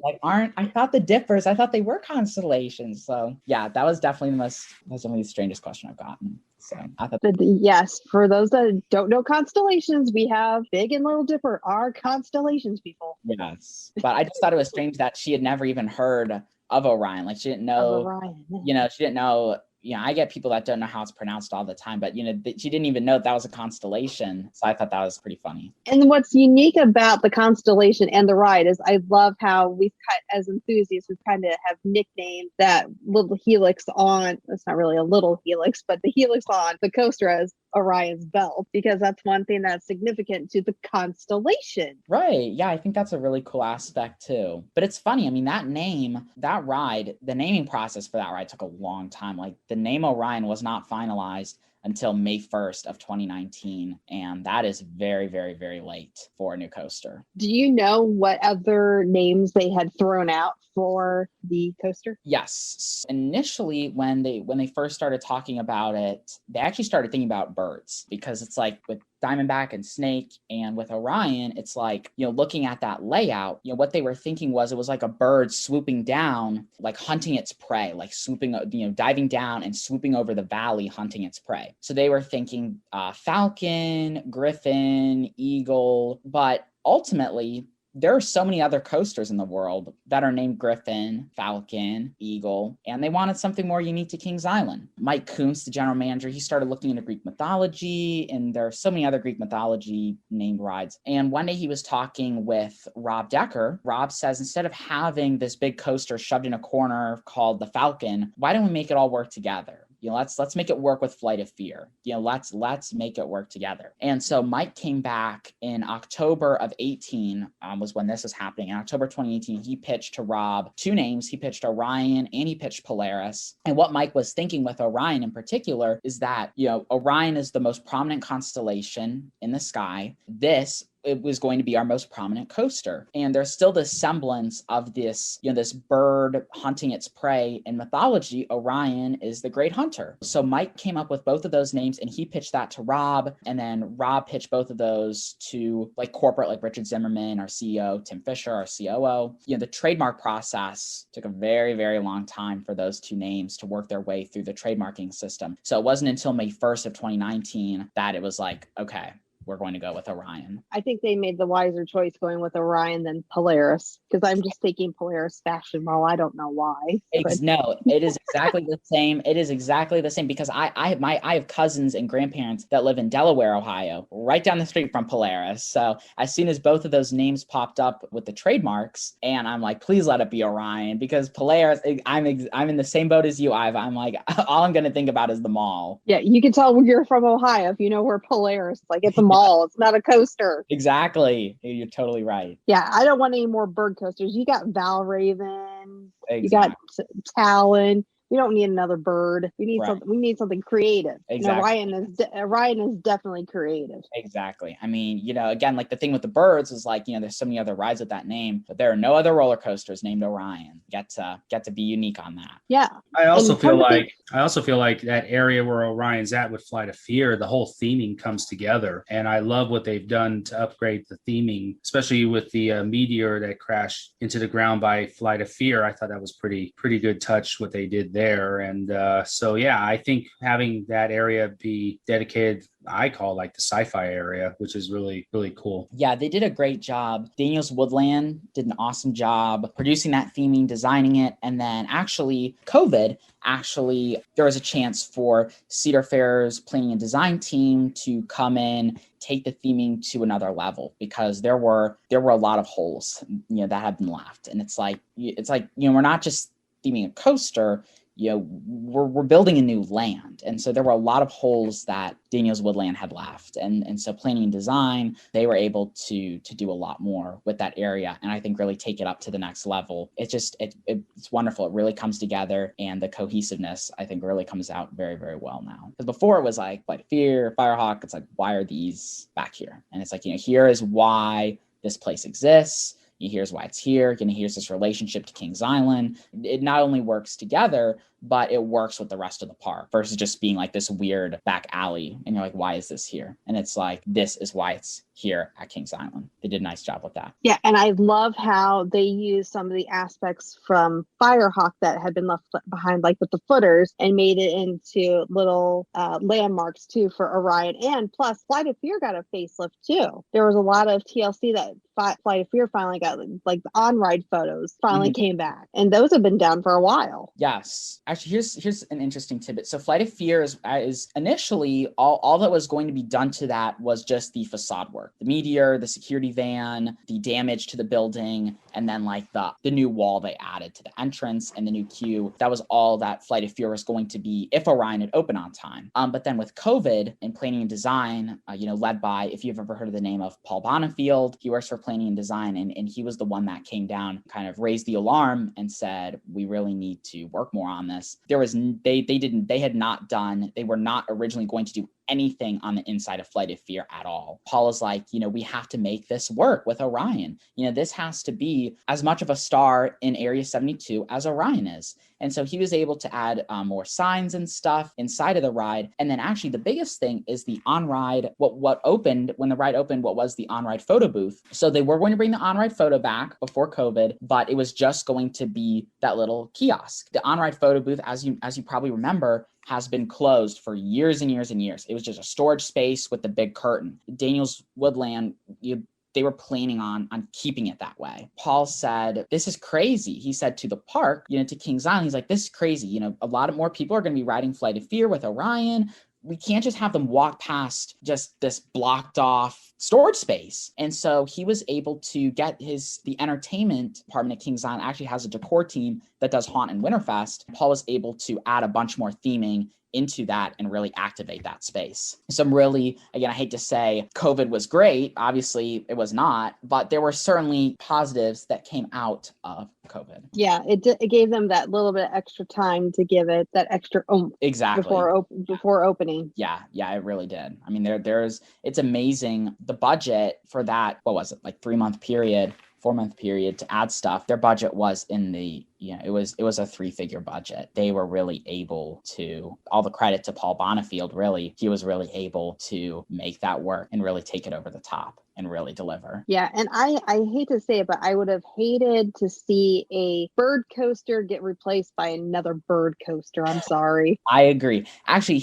like, I thought the dippers, I thought they were constellations. So yeah, that was definitely the strangest question I've gotten. So I thought yes, for those that don't know constellations, we have Big and Little Dipper are constellations, people. Yes, but I just thought it was strange that she had never even heard of Orion. Like she didn't know, she didn't know. I get people that don't know how it's pronounced all the time, but she didn't even know that was a constellation. So I thought that was pretty funny. And what's unique about the constellation and the ride is I love how we've as enthusiasts, we kind of have nicknamed that little helix on, it's not really a little helix, but the helix on the coaster as Orion's belt, because that's one thing that's significant to the constellation. Right. Yeah, I think that's a really cool aspect too. But it's funny. I mean, that ride, the naming process for that ride took a long time. Like the name Orion was not finalized until May 1st of 2019. And that is very, very, very late for a new coaster. Do you know what other names they had thrown out for the coaster? Yes. Initially, when they first started talking about it, they actually started thinking about birds, because it's like with Diamondback and Snake and with Orion, it's like, looking at that layout, what they were thinking was it was like a bird swooping down, like hunting its prey, like swooping, diving down and swooping over the valley, hunting its prey. So they were thinking falcon, griffin, eagle, but ultimately, there are so many other coasters in the world that are named Griffin, Falcon, Eagle, and they wanted something more unique to Kings Island. Mike Kuntz, the general manager, he started looking into Greek mythology, and there are so many other Greek mythology named rides. And one day he was talking with Rob Decker. Rob says, instead of having this big coaster shoved in a corner called the Falcon, why don't we make it all work together? Let's make it work with Flight of Fear. Let's make it work together. And so Mike came back in October of 18, was when this was happening. In October 2018, he pitched to Rob 2 names. He pitched Orion and he pitched Polaris. And what Mike was thinking with Orion in particular is that, Orion is the most prominent constellation in the sky. It was going to be our most prominent coaster. And there's still this semblance of this, this bird hunting its prey. In mythology, Orion is the great hunter. So Mike came up with both of those names and he pitched that to Rob. And then Rob pitched both of those to like corporate, like Richard Zimmerman, our CEO, Tim Fisher, our COO. The trademark process took a very, very long time for those 2 names to work their way through the trademarking system. So it wasn't until May 1st of 2019 that it was like, okay, we're going to go with Orion. I think they made the wiser choice going with Orion than Polaris, because I'm just thinking Polaris Fashion Mall. I don't know why. No, it is exactly the same. It is exactly the same because I have cousins and grandparents that live in Delaware, Ohio, right down the street from Polaris. So as soon as both of those names popped up with the trademarks, and I'm like, please let it be Orion, because Polaris, I'm in the same boat as you, Ivah. I'm like, all I'm going to think about is the mall. Yeah, you can tell when you're from Ohio if you know where Polaris, like it's a mall. It's not a coaster. Exactly. You're totally right. Yeah, I don't want any more bird coasters. You got Valraven. Exactly. You got Talon. We don't need another bird. We need something. We need something creative. Exactly. Orion is definitely creative. Exactly. I mean, again, like the thing with the birds is like, there's so many other rides with that name, but there are no other roller coasters named Orion. Get to be unique on that. Yeah. I also feel like that area where Orion's at with Flight of Fear, the whole theming comes together, and I love what they've done to upgrade the theming, especially with the meteor that crashed into the ground by Flight of Fear. I thought that was pretty good touch what they did there. And so yeah, I think having that area be dedicated, I call like the sci-fi area, which is really, really cool. Yeah, they did a great job. Daniels Woodland did an awesome job producing that theming, designing it. And then actually COVID, there was a chance for Cedar Fair's planning and design team to come in, take the theming to another level, because there were a lot of holes, that had been left. And it's like, we're not just theming a coaster, we're building a new land. And so there were a lot of holes that Daniels Woodland had left. And so planning and design, they were able to do a lot more with that area. And I think really take it up to the next level. It's wonderful. It really comes together, and the cohesiveness, I think, really comes out very, very well now. Because before it was like Flight of Fear, Firehawk, it's like, why are these back here? And it's like, here is why this place exists. here's why it's here. Here's this relationship to Kings Island. It not only works together, but it works with the rest of the park versus just being like this weird back alley. And you're like, why is this here? And it's like, this is why it's here at Kings Island. They did a nice job with that. Yeah, and I love how they use some of the aspects from Firehawk that had been left behind, like with the footers, and made it into little landmarks too for Orion. And plus, Flight of Fear got a facelift too. There was a lot of TLC that Flight of Fear finally got, like the on-ride photos finally came back, and those have been down for a while. Yes. Actually, here's an interesting tidbit. So Flight of Fear is initially all that was going to be done to that was just the facade work, the meteor, the security van, the damage to the building, and then like the new wall they added to the entrance and the new queue. That was all that Flight of Fear was going to be if Orion had opened on time. But then with COVID and planning and design, led by, if you've ever heard of the name of Paul Bonifield, he works for planning and design, and he was the one that came down, kind of raised the alarm and said, we really need to work more on this. They were not originally going to do anything on the inside of Flight of Fear at all. Paul is like, we have to make this work with Orion. This has to be as much of a star in Area 72 as Orion is. And so he was able to add more signs and stuff inside of the ride. And then actually the biggest thing is the on-ride, what opened, when the ride opened, what was the on-ride photo booth. So they were going to bring the on-ride photo back before COVID, but it was just going to be that little kiosk. The on-ride photo booth, as you probably remember, has been closed for years and years and years. It was just a storage space with the big curtain. Daniel's Woodland, they were planning on keeping it that way. Paul said, this is crazy. He said to the park, to Kings Island, he's like, this is crazy. A lot of more people are going to be riding Flight of Fear with Orion. We can't just have them walk past just this blocked off storage space. And so he was able to get the entertainment department at Kings Island actually has a decor team that does Haunt and Winterfest. Paul was able to add a bunch more theming into that and really activate that space. Some really, again, I hate to say COVID was great. Obviously it was not, but there were certainly positives that came out of COVID. Yeah, it gave them that little bit extra time to give it that extra exactly before opening. Yeah, it really did. I mean, it's amazing the budget for that. What was it, like 4-month period to add stuff? Their budget was in the it was a 3-figure budget. They were really able to, all the credit to Paul Bonifield, really, he was really able to make that work and really take it over the top and really deliver. Yeah, and I hate to say it, but I would have hated to see a bird coaster get replaced by another bird coaster. I'm sorry. I agree. Actually,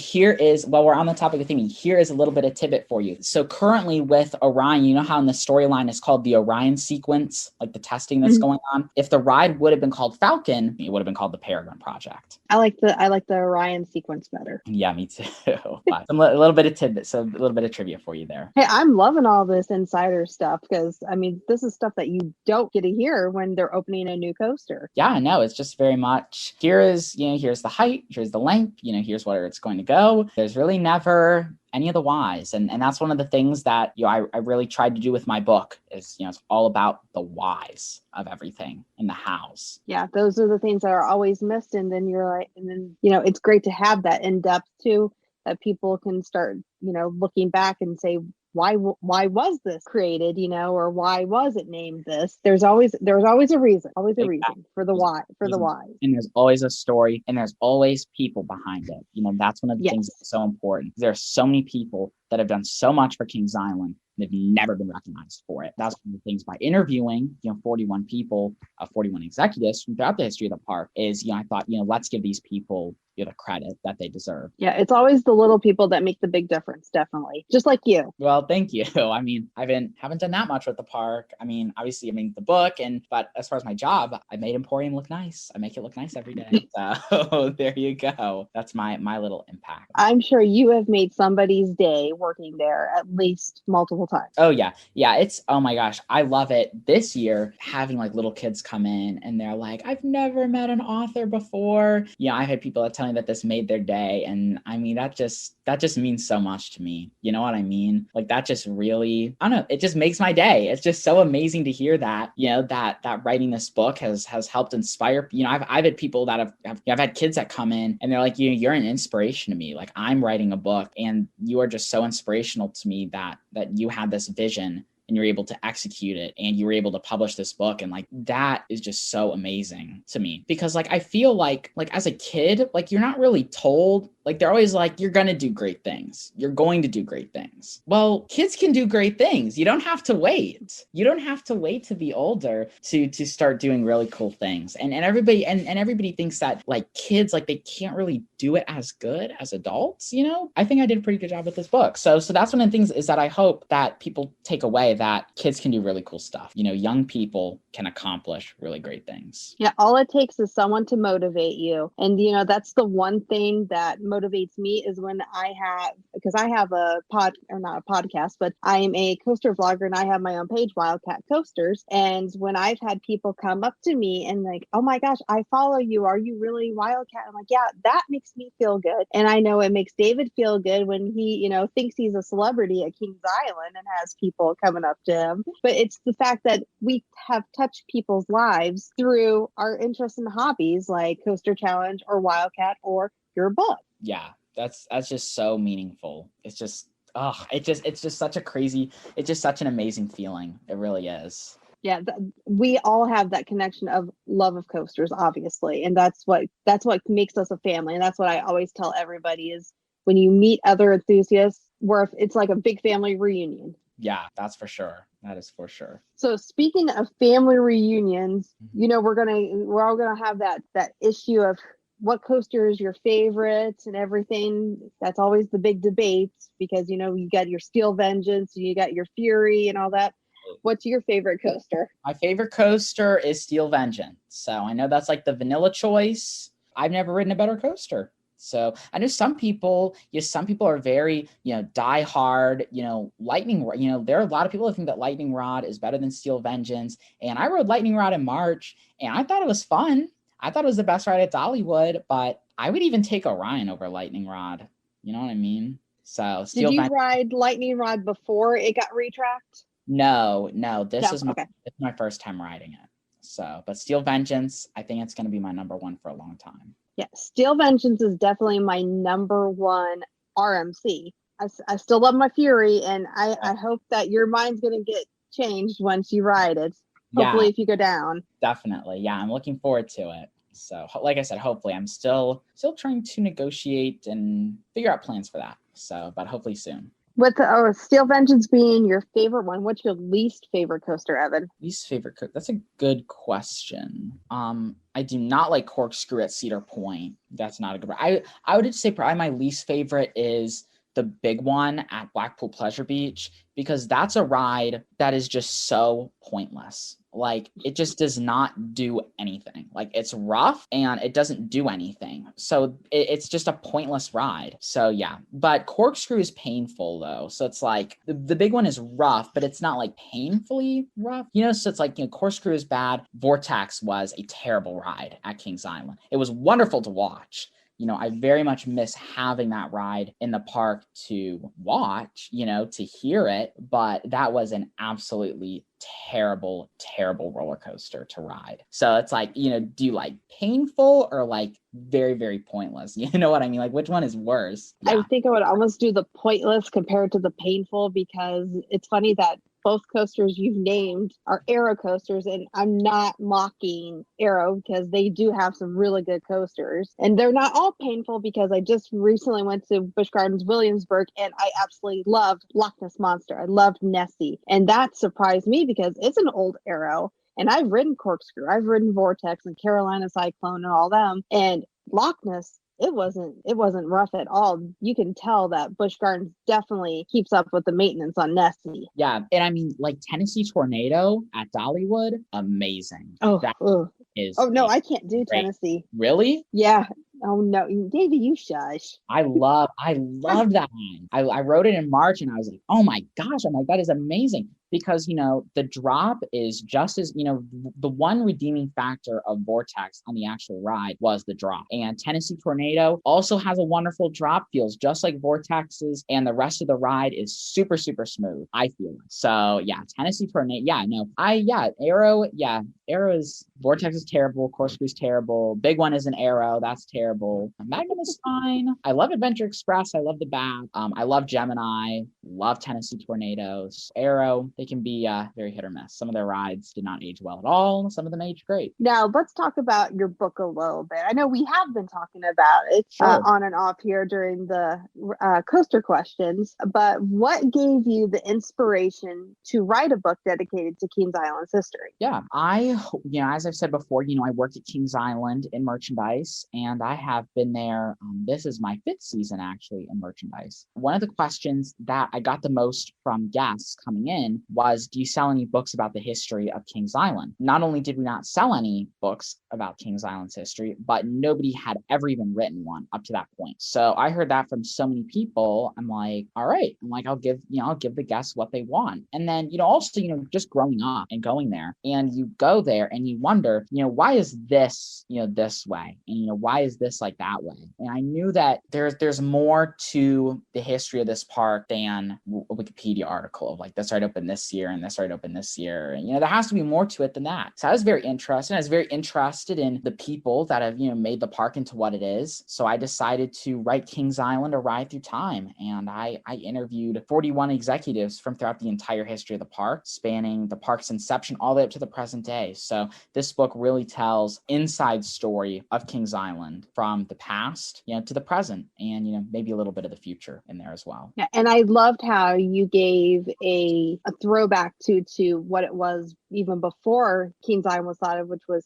while we're on the topic of theming, here is a little bit of tidbit for you. So currently with Orion, you know how in the storyline it's called the Orion sequence, like the testing that's going on? If the ride would have been called Falcon, it would have been called the Peregrine Project. I like the Orion sequence better. Yeah, me too. A little bit of tidbit, so a little bit of trivia for you there. Hey, I'm loving all this insider stuff because this is stuff that you don't get to hear when they're opening a new coaster. Yeah, no, it's just very much here's the height, here's the length, here's where it's going to go. There's really never any of the whys. And that's one of the things that, I really tried to do with my book is, it's all about the whys of everything and the hows. Yeah, those are the things that are always missed. And then it's great to have that in depth too, that people can start, looking back and say, why was this created, or why was it named this? There's always a reason, for the why, the why. And there's always a story and there's always people behind it. That's one of the things that's so important. There's so many people that have done so much for Kings Island. They've never been recognized for it. That's one of the things by interviewing, 41 people, 41 executives from throughout the history of the park is, I thought, let's give these people the credit that they deserve. Yeah, it's always the little people that make the big difference, definitely. Just like you. Well, thank you. I mean, I haven't done that much with the park. Obviously, the book, but as far as my job, I made Emporium look nice. I make it look nice every day. So there you go. That's my little impact. I'm sure you have made somebody's day working there at least multiple times. Oh yeah. It's, oh my gosh, I love it. This year, having like little kids come in and they're like, I've never met an author before. I've had people that tell me that this made their day, and that just means so much to me. You know what I mean? Like that just really, I don't know, it just makes my day. It's just so amazing to hear that, that writing this book has helped inspire. I've had people that I've had kids that come in and they're like, you're an inspiration to me. Like I'm writing a book and you are just so inspirational to me that you had this vision and you're able to execute it, and you were able to publish this book. And like, that is just so amazing to me, because like, I feel like as a kid, like, you're not really told, like, they're always like, you're going to do great things. You're going to do great things. Well, kids can do great things. You don't have to wait. You don't have to wait to be older to start doing really cool things. And everybody, and everybody thinks that like kids, like, they can't really do it as good as adults, you know? I think I did a pretty good job with this book. So that's one of the things, is that I hope that people take away that kids can do really cool stuff. You know, young people can accomplish really great things. Yeah, all it takes is someone to motivate you. And, you know, that's the one thing that motivates me, is when because I have not a podcast, but I am a coaster vlogger, and I have my own page, Wildcat Coasters. And when I've had people come up to me and like, oh my gosh, I follow you. Are you really Wildcat? I'm like, yeah, that makes me feel good. And I know it makes David feel good when he, you know, thinks he's a celebrity at Kings Island and has people coming up to him. But it's the fact that we have touched people's lives through our interests and hobbies like Coaster Challenge or Wildcat or your book. Yeah, that's just so meaningful. It's just, it's just such an amazing feeling. It really is. Yeah, we all have that connection of love of coasters, obviously. And that's what makes us a family. And that's what I always tell everybody, is when you meet other enthusiasts, where it's like a big family reunion. Yeah, that's for sure. That is for sure. So speaking of family reunions, you know, we're all gonna have that issue of what coaster is your favorite and everything. That's always the big debate, because, you know, you got your Steel Vengeance, you got your Fury and all that. What's your favorite coaster? My favorite coaster is Steel Vengeance. So I know that's like the vanilla choice. I've never ridden a better coaster. So I know some people are very, you know, die hard, you know, Lightning, you know, there are a lot of people who think that Lightning Rod is better than Steel Vengeance. And I rode Lightning Rod in March, and I thought it was fun. I thought it was the best ride at Dollywood, but I would even take Orion over Lightning Rod. You know what I mean? So Did you ride Lightning Rod before it got retracked? No, this is my first time riding it. So, but Steel Vengeance, I think it's going to be my number one for a long time. Yeah, Steel Vengeance is definitely my number one RMC. I still love my Fury, and I hope that your mind's going to get changed once you ride it. Hopefully, if you go down. Definitely. Yeah, I'm looking forward to it. So, like I said, hopefully, I'm still trying to negotiate and figure out plans for that. So, but hopefully soon. With Steel Vengeance being your favorite one, what's your least favorite coaster, Evan? Least favorite coaster? That's a good question. I do not like Corkscrew at Cedar Point. That's not a good ride. I would say probably my least favorite is the big one at Blackpool Pleasure Beach, because that's a ride that is just so pointless. Like, it just does not do anything. Like, it's rough and it doesn't do anything. So it's just a pointless ride. So yeah, but Corkscrew is painful though. So it's like the big one is rough, but it's not like painfully rough, you know? So it's like, you know, Corkscrew is bad. Vortex was a terrible ride at Kings Island. It was wonderful to watch. You know, I very much miss having that ride in the park to watch, you know, to hear it. But that was an absolutely terrible, terrible roller coaster to ride. So it's like, you know, do you like painful or like very, very pointless? You know what I mean? Like, which one is worse? Yeah. I think I would almost do the pointless compared to the painful, because it's funny that both coasters you've named are Aero coasters, and I'm not mocking Aero because they do have some really good coasters, and they're not all painful, because I just recently went to Busch Gardens Williamsburg and I absolutely loved Loch Ness Monster. I loved Nessie, and that surprised me because it's an old Aero, and I've ridden Corkscrew, I've ridden Vortex and Carolina Cyclone and all them, and Loch Ness, it wasn't rough at all. You can tell that Busch Gardens definitely keeps up with the maintenance on Nessie. Yeah, and I mean, like Tennessee Tornado at Dollywood, amazing. Oh, no, I can't do great. Tennessee. Really? Yeah. Oh no, David, you shush. I loved that one. I rode it in March and I was like, oh my gosh, I'm like, that is amazing. Because, you know, the drop is just as, you know, the one redeeming factor of Vortex on the actual ride was the drop. And Tennessee Tornado also has a wonderful drop, feels just like Vortex's, and the rest of the ride is super, super smooth, I feel. So yeah, Tennessee Tornado, Aero is, Vortex is terrible, Corkscrew is terrible, big one is an Aero, that's terrible. Magnum is fine. I love Adventure Express, I love the Bat. I love Gemini, love Tennessee Tornadoes. Aero, they can be very hit or miss. Some of their rides did not age well at all. Some of them aged great. Now, let's talk about your book a little bit. I know we have been talking about it on and off here during the coaster questions, but what gave you the inspiration to write a book dedicated to Kings Island's history? Yeah, as I've said before, I work at Kings Island in merchandise, and I have been there. This is my 5th season actually in merchandise. One of the questions that I got the most from guests coming in was, do you sell any books about the history of Kings Island? Not only did we not sell any books about Kings Island's history, but nobody had ever even written one up to that point. So I heard that from so many people. I'm like, all right. I'll give the guests what they want. And then, also, just growing up and going there, and you go there and you wonder, why is this, this way? And, why is this like that way? And I knew that there's more to the history of this park than a Wikipedia article of like, this ride opened this year and this ride opened this year. And, there has to be more to it than that. So I was very interested. I was very interested in the people that have, made the park into what it is. So I decided to write Kings Island: A Ride Through Time. And I interviewed 41 executives from throughout the entire history of the park, spanning the park's inception all the way up to the present day. So this book really tells inside story of Kings Island from the past, to the present, and, maybe a little bit of the future in there as well. Yeah, and I loved how you gave a throwback to what it was even before Kings Island was thought of, which was,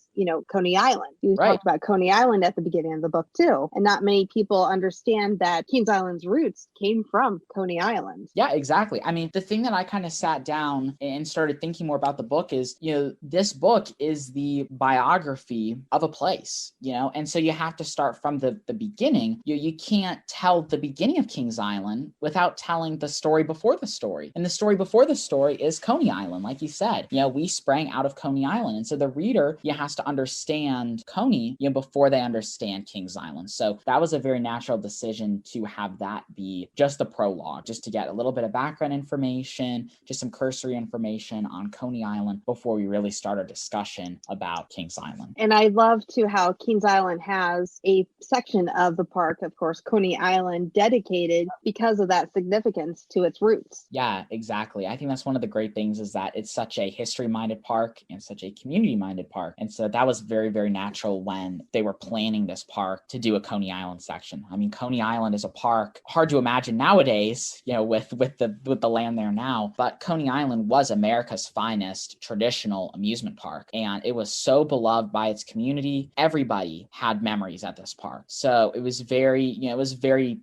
Coney Island. You talked about Coney Island at the beginning of the book too. And not many people understand that Kings Island's roots came from Coney Island. Yeah, exactly. I mean, the thing that I kind of sat down and started thinking more about the book is, this book is the biography of a place, and so you have to start from the beginning. You can't tell the beginning of Kings Island without telling the story before the story. And the story before the story is Coney Island. Like you said, we sprang out of Coney Island. And so the reader, has to understand Coney, before they understand Kings Island. So that was a very natural decision to have that be just the prologue, just to get a little bit of background information, just some cursory information on Coney Island before we really start our discussion about Kings Island. And I love too how Kings Island has a section of the park, of course, Coney Island, dedicated because of that significance to its roots. Yeah, exactly. I think that's one of the great things, is that it's such a history-minded park and such a community-minded park. And so that was very, very natural when they were planning this park to do a Coney Island section. I mean, Coney Island is a park hard to imagine nowadays, with the land there now, but Coney Island was America's finest traditional amusement park, and it was so beloved by its community. Everybody had memories at this park. So it was very, it was a very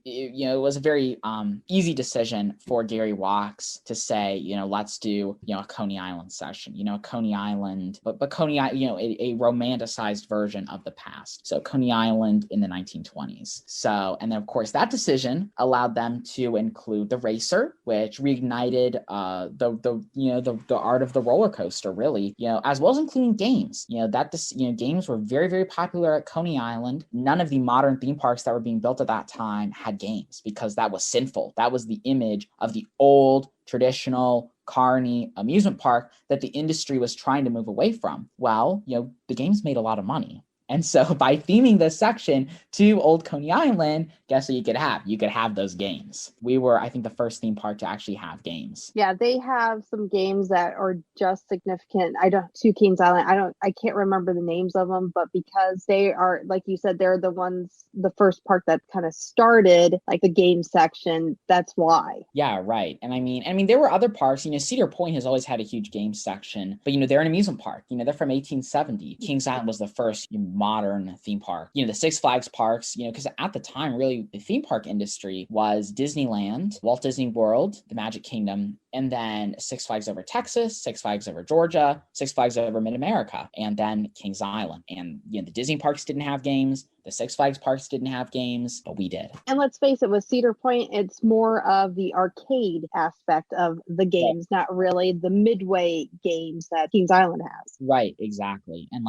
easy decision for Gary Walks to say, let's do, a Coney Island session, Coney Island, but Coney, a romanticized version of the past. So Coney Island in the 1920s. So, and then of course that decision allowed them to include the racer, which reignited the art of the roller coaster, really, as well as including games. Games were very, very popular at Coney Island. None of the modern theme parks that were being built at that time had games, because that was sinful. That was the image of the old traditional carny amusement park that the industry was trying to move away from. Well, the games made a lot of money. And so by theming this section to Old Coney Island, guess what you could have? You could have those games. We were, I think, the first theme park to actually have games. Yeah, they have some games that are just significant. To Kings Island. I can't remember the names of them, but because they are, like you said, they're the first park that kind of started like the game section. That's why. Yeah, right. And I mean, there were other parks. Cedar Point has always had a huge game section, but they're an amusement park. They're from 1870. Kings Island was the first modern theme park. The Six Flags parks, because at the time, really, the theme park industry was Disneyland, Walt Disney World, the Magic Kingdom, and then Six Flags Over Texas, Six Flags Over Georgia, Six Flags Over Mid-America, and then Kings Island. And, the Disney parks didn't have games. The Six Flags parks didn't have games, but we did. And let's face it, with Cedar Point, it's more of the arcade aspect of the games, not really the midway games that Kings Island has. Right, exactly. And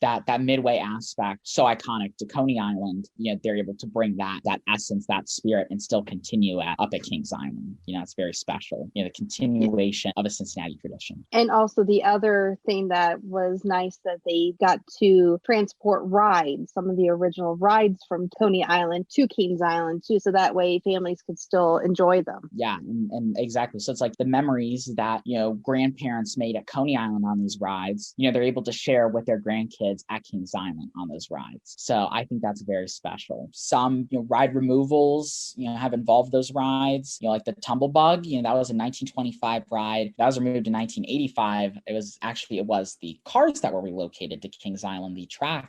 that midway aspect, so iconic to Coney Island, they're able to bring that essence, that spirit, and still continue up at Kings Island. It's very special. The continuation of a Cincinnati tradition. And also the other thing that was nice that they got to transport rides, some of the original original rides from Coney Island to Kings Island too, so that way families could still enjoy them. Yeah, and exactly. So it's like the memories that, grandparents made at Coney Island on these rides, they're able to share with their grandkids at Kings Island on those rides. So I think that's very special. Some, ride removals, have involved those rides, like the Tumblebug, that was a 1925 ride. That was removed in 1985. It was the cars that were relocated to Kings Island. The track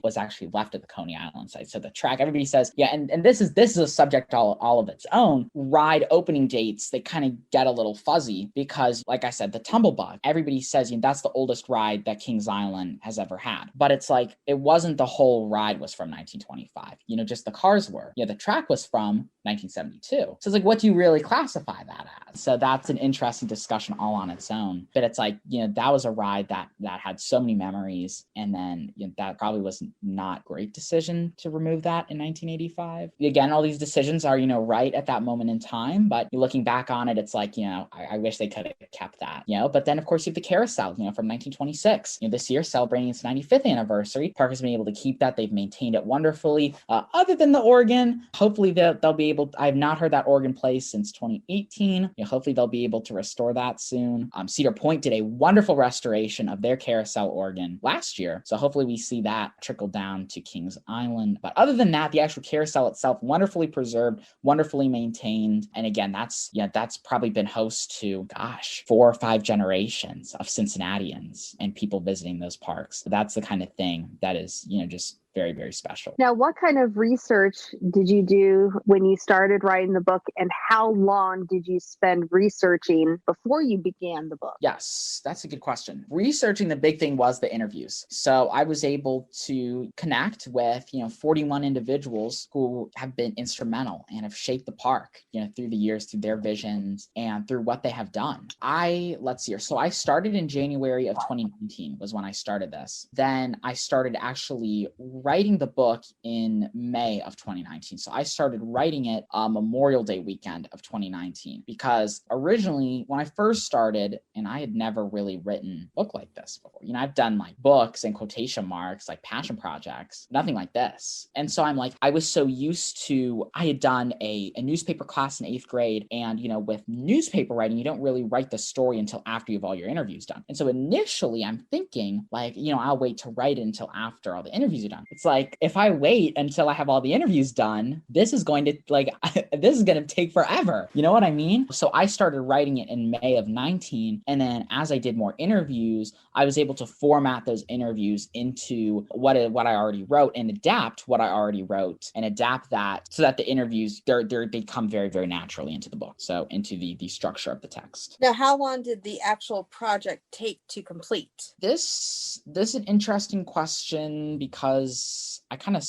was left at the Coney Island site. So the track, everybody says, and this is a subject all of its own. Ride opening dates, they kind of get a little fuzzy because, like I said, the Tumblebug, everybody says that's the oldest ride that Kings Island has ever had. But it's like, it wasn't the whole ride was from 1925. Just the cars were. The track was from 1972. So it's like, what do you really classify that as? So that's an interesting discussion all on its own. But it's like, that was a ride that had so many memories. And then that probably was not a great decision to remove that in 1985. Again, all these decisions are, right at that moment in time. But looking back on it, it's like, I wish they could have kept that, But then, of course, you have the carousel, from 1926. This year, celebrating its 95th anniversary. Park has been able to keep that. They've maintained it wonderfully. Other than the organ, hopefully they'll be able. I have not heard that organ play since 2018. Hopefully they'll be able to restore that soon. Cedar Point did a wonderful restoration of their carousel organ last year. So hopefully we see that trickle down to Kings Island. But other than that, the actual carousel itself, wonderfully preserved, wonderfully maintained. And again, that's probably been host to, 4 or 5 generations of Cincinnatians and people visiting those parks. So that's the kind of thing that is, just very, very special. Now, what kind of research did you do when you started writing the book, and how long did you spend researching before you began the book? Yes, that's a good question. Researching, the big thing was the interviews. So I was able to connect with, 41 individuals who have been instrumental and have shaped the park, through the years, through their visions and through what they have done. Let's see here. So I started in January of 2019 was when I started this. Then I started actually writing the book in May of 2019. So I started writing it Memorial Day weekend of 2019, because originally when I first started, and I had never really written a book like this before. I've done like books and quotation marks, like passion projects, nothing like this. And so I'm like, I was so used to, I had done a newspaper class in 8th grade. And, with newspaper writing, you don't really write the story until after you have all your interviews done. And so initially I'm thinking like, I'll wait to write it until after all the interviews are done. It's like, if I wait until I have all the interviews done, this is going to take forever. You know what I mean? So I started writing it in May of 19. And then as I did more interviews, I was able to format those interviews into what I already wrote and adapt what I already wrote and adapt that so that the interviews, they come very, very naturally into the book. So into the structure of the text. Now, how long did the actual project take to complete? This is an interesting question, because I kind of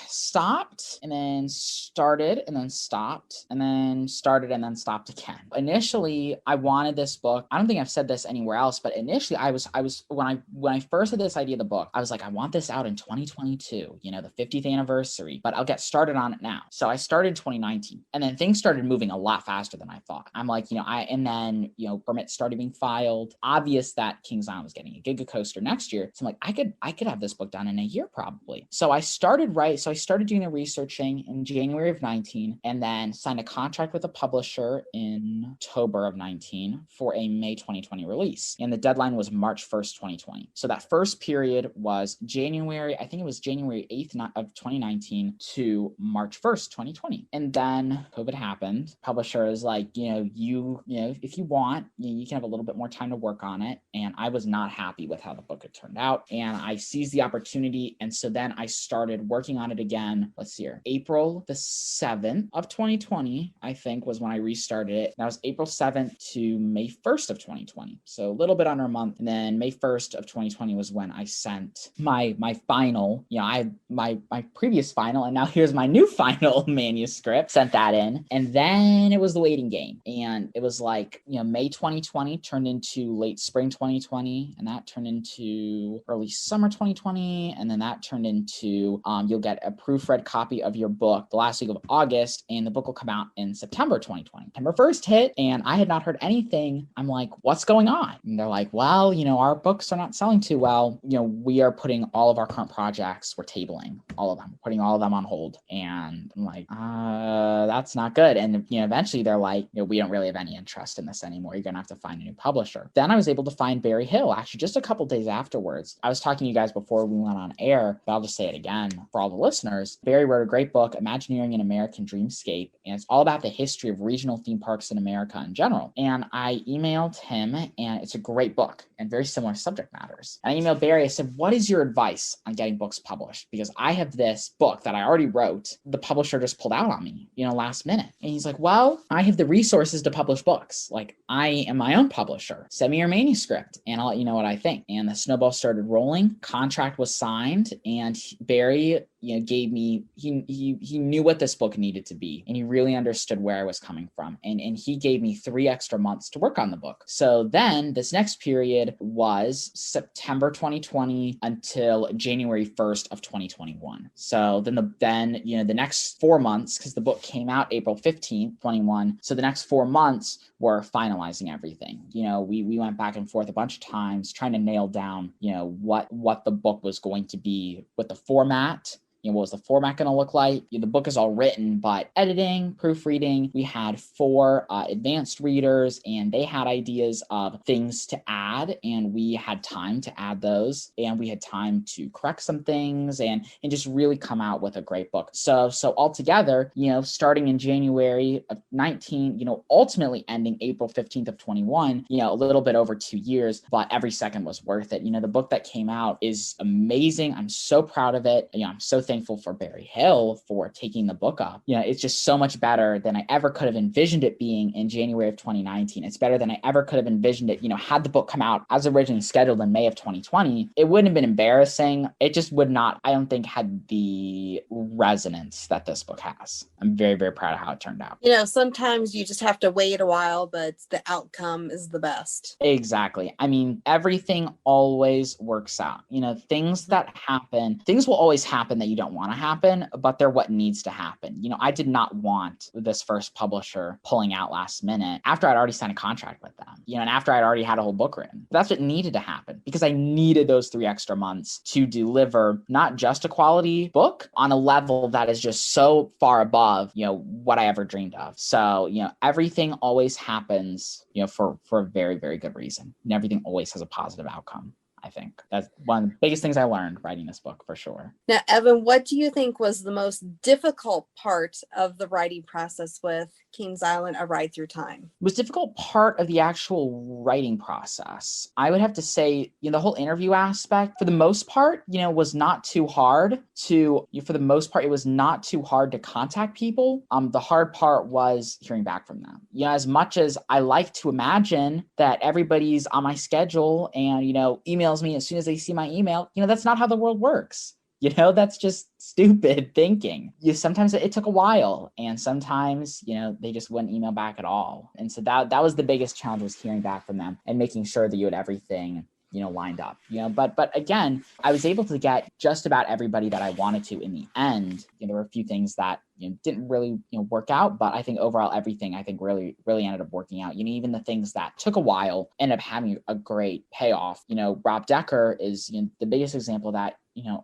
stopped and then started and then stopped and then started and then stopped again. Initially, I wanted this book. I don't think I've said this anywhere else, but initially I was when I first had this idea of the book, I was like, I want this out in 2022, the 50th anniversary, but I'll get started on it now. So I started in 2019, and then things started moving a lot faster than I thought. I'm like, and then permits started being filed. Obvious that Kings Island was getting a Giga Coaster next year. So I'm like, I could have this book done in a year probably. So I started doing the researching in January of 19, and then signed a contract with a publisher in October of 19 for a May 2020 release. And the deadline was March 1st, 2020. So that first period was January 8th of 2019 to March 1st, 2020. And then COVID happened. Publisher is like, if you want, you can have a little bit more time to work on it. And I was not happy with how the book had turned out. And I seized the opportunity. And so then I started working on it again. Let's see here. April the 7th of 2020, I think, was when I restarted it. That was April 7th to May 1st of 2020. So a little bit under a month. And then May 1st of 2020 was when I sent my final, I had my previous final, and now here's my new final manuscript, sent that in. And then it was the waiting game. And it was like, May 2020 turned into late spring 2020, and that turned into early summer 2020. and then that turned into you'll get a proofread copy of your book the last week of August, and the book will come out in September 2020. September 1st hit, and I had not heard anything. I'm like, what's going on? And they're like, well, our books are not selling too well. We are putting all of our current projects, we're tabling all of them, putting all of them on hold. And I'm like, that's not good. And eventually they're like, we don't really have any interest in this anymore. You're gonna have to find a new publisher. Then I was able to find Barry Hill, actually just a couple days afterwards. I was talking to you guys before we went on air, but I'll just say it again for all the listeners. Barry wrote a great book, Imagineering an American Dreamscape, and it's all about the history of regional theme parks in America in general. And I emailed him, and it's a great book and very similar subject matters. And I emailed Barry, I said, what is your advice on getting books published? Because I have this book that I already wrote. The publisher just pulled out on me, last minute. And he's like, well, I have the resources to publish books. Like, I am my own publisher. Send me your manuscript and I'll let you know what I think. And the snowball started rolling. Contract was signed, and Barry gave me, he knew what this book needed to be, and he really understood where I was coming from. And he gave me 3 extra months to work on the book. So then this next period was September 2020 until January 1st of 2021. So then the next 4 months, because the book came out April 15th, 21. So the next 4 months were finalizing everything. We went back and forth a bunch of times trying to nail down, what the book was going to be, with the format. What was the format going to look like? The book is all written, but editing, proofreading, we had 4 advanced readers, and they had ideas of things to add, and we had time to add those, and we had time to correct some things and just really come out with a great book. So altogether, starting in January of 19, ultimately ending April 15th of 21, a little bit over 2 years, but every second was worth it. The book that came out is amazing. I'm so proud of it. I'm so thankful for Barry Hill for taking the book up. It's just so much better than I ever could have envisioned it being in January of 2019. It's better than I ever could have envisioned it. Had the book come out as originally scheduled in May of 2020, it wouldn't have been embarrassing. It just would not, I don't think, had the resonance that this book has. I'm very, very proud of how it turned out. Sometimes you just have to wait a while, but the outcome is the best. Exactly. I mean, everything always works out. Things that happen, things will always happen that you don't want to happen, but they're what needs to happen. I did not want this first publisher pulling out last minute after I'd already signed a contract with them, and after I'd already had a whole book written. That's what needed to happen, because I needed those 3 extra months to deliver not just a quality book on a level that is just so far above, what I ever dreamed of. So, everything always happens, for a very, very good reason. And everything always has a positive outcome. I think that's one of the biggest things I learned writing this book, for sure. Now, Evan, what do you think was the most difficult part of the writing process with Kings Island: A Ride Through Time? The most difficult part of the actual writing process, I would have to say, the whole interview aspect, for the most part, was not too hard to, for the most part, it was not too hard to contact people. The hard part was hearing back from them. As much as I like to imagine that everybody's on my schedule and, emails me as soon as they see my email, that's not how the world works. That's just stupid thinking. Sometimes it took a while, and sometimes, they just wouldn't email back at all. And so that was the biggest challenge, was hearing back from them and making sure that you had everything, lined up, but again, I was able to get just about everybody that I wanted to in the end. There were a few things that didn't really work out, but I think overall everything really ended up working out. Even the things that took a while ended up having a great payoff. Rob Decker is the biggest example of that.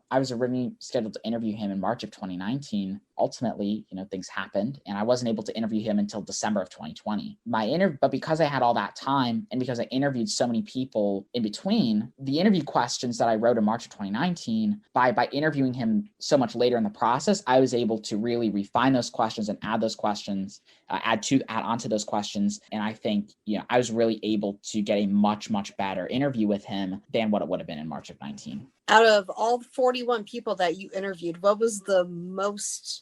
I was originally scheduled to interview him in March of 2019. Ultimately, things happened, and I wasn't able to interview him until December of 2020. But because I had all that time, and because I interviewed so many people in between, the interview questions that I wrote in March of 2019, by interviewing him so much later in the process, I was able to really refine those questions and add those questions, add onto those questions. And I think, I was really able to get a much, much better interview with him than what it would have been in March of 19. Out of all 41 people that you interviewed, what was the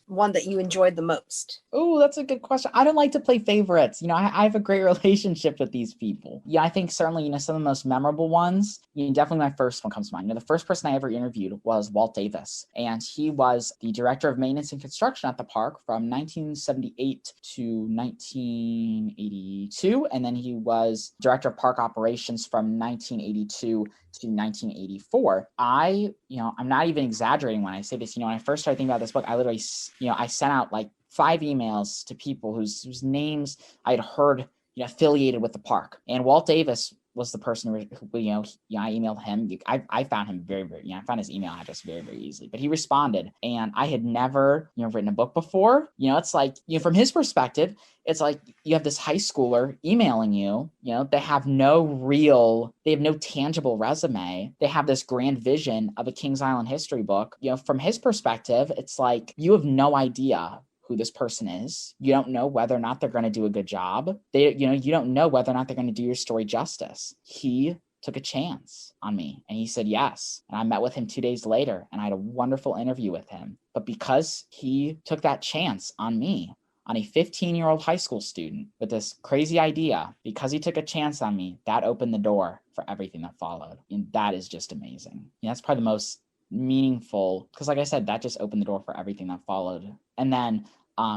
one that you enjoyed the most? Oh, that's a good question. I don't like to play favorites. I have a great relationship with these people. I think certainly, some of the most memorable ones, definitely my first one comes to mind. The first person I ever interviewed was Walt Davis, and he was the director of maintenance and construction at the park from 1978 to 1982. And then he was director of park operations from 1982 to 1984. I'm not even exaggerating when I say this. When I first started thinking about this book, I literally, I sent out like 5 emails to people whose names I had heard, affiliated with the park. And Walt Davis was the person who I emailed him. I found him very, very, I found his email address very, very easily, but he responded, and I had never, written a book before. It's like, from his perspective, it's like you have this high schooler emailing you, they have no tangible resume. They have this grand vision of a Kings Island history book. From his perspective, it's like, you have no idea who this person is. You don't know whether or not they're going to do a good job. You don't know whether or not they're going to do your story justice. He took a chance on me and he said yes. And I met with him 2 days later and I had a wonderful interview with him. But because he took that chance on me, on a 15-year-old high school student with this crazy idea, because he took a chance on me, that opened the door for everything that followed. And that is just amazing. That's probably the most meaningful, because like I said, that just opened the door for everything that followed. And then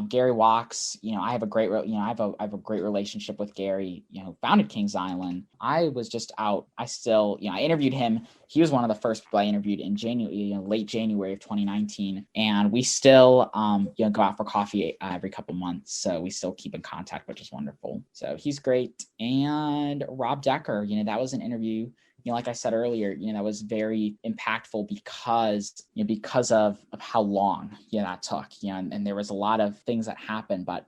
Gary Walks, I have a great, I have a great relationship with Gary, who founded Kings Island. I was just out. I still, I interviewed him. He was one of the first people I interviewed in January, late January of 2019. And we still, go out for coffee every couple months. So we still keep in contact, which is wonderful. So he's great. And Rob Decker, that was an interview, like I said earlier, that was very impactful because of how long, that took, and there was a lot of things that happened, but,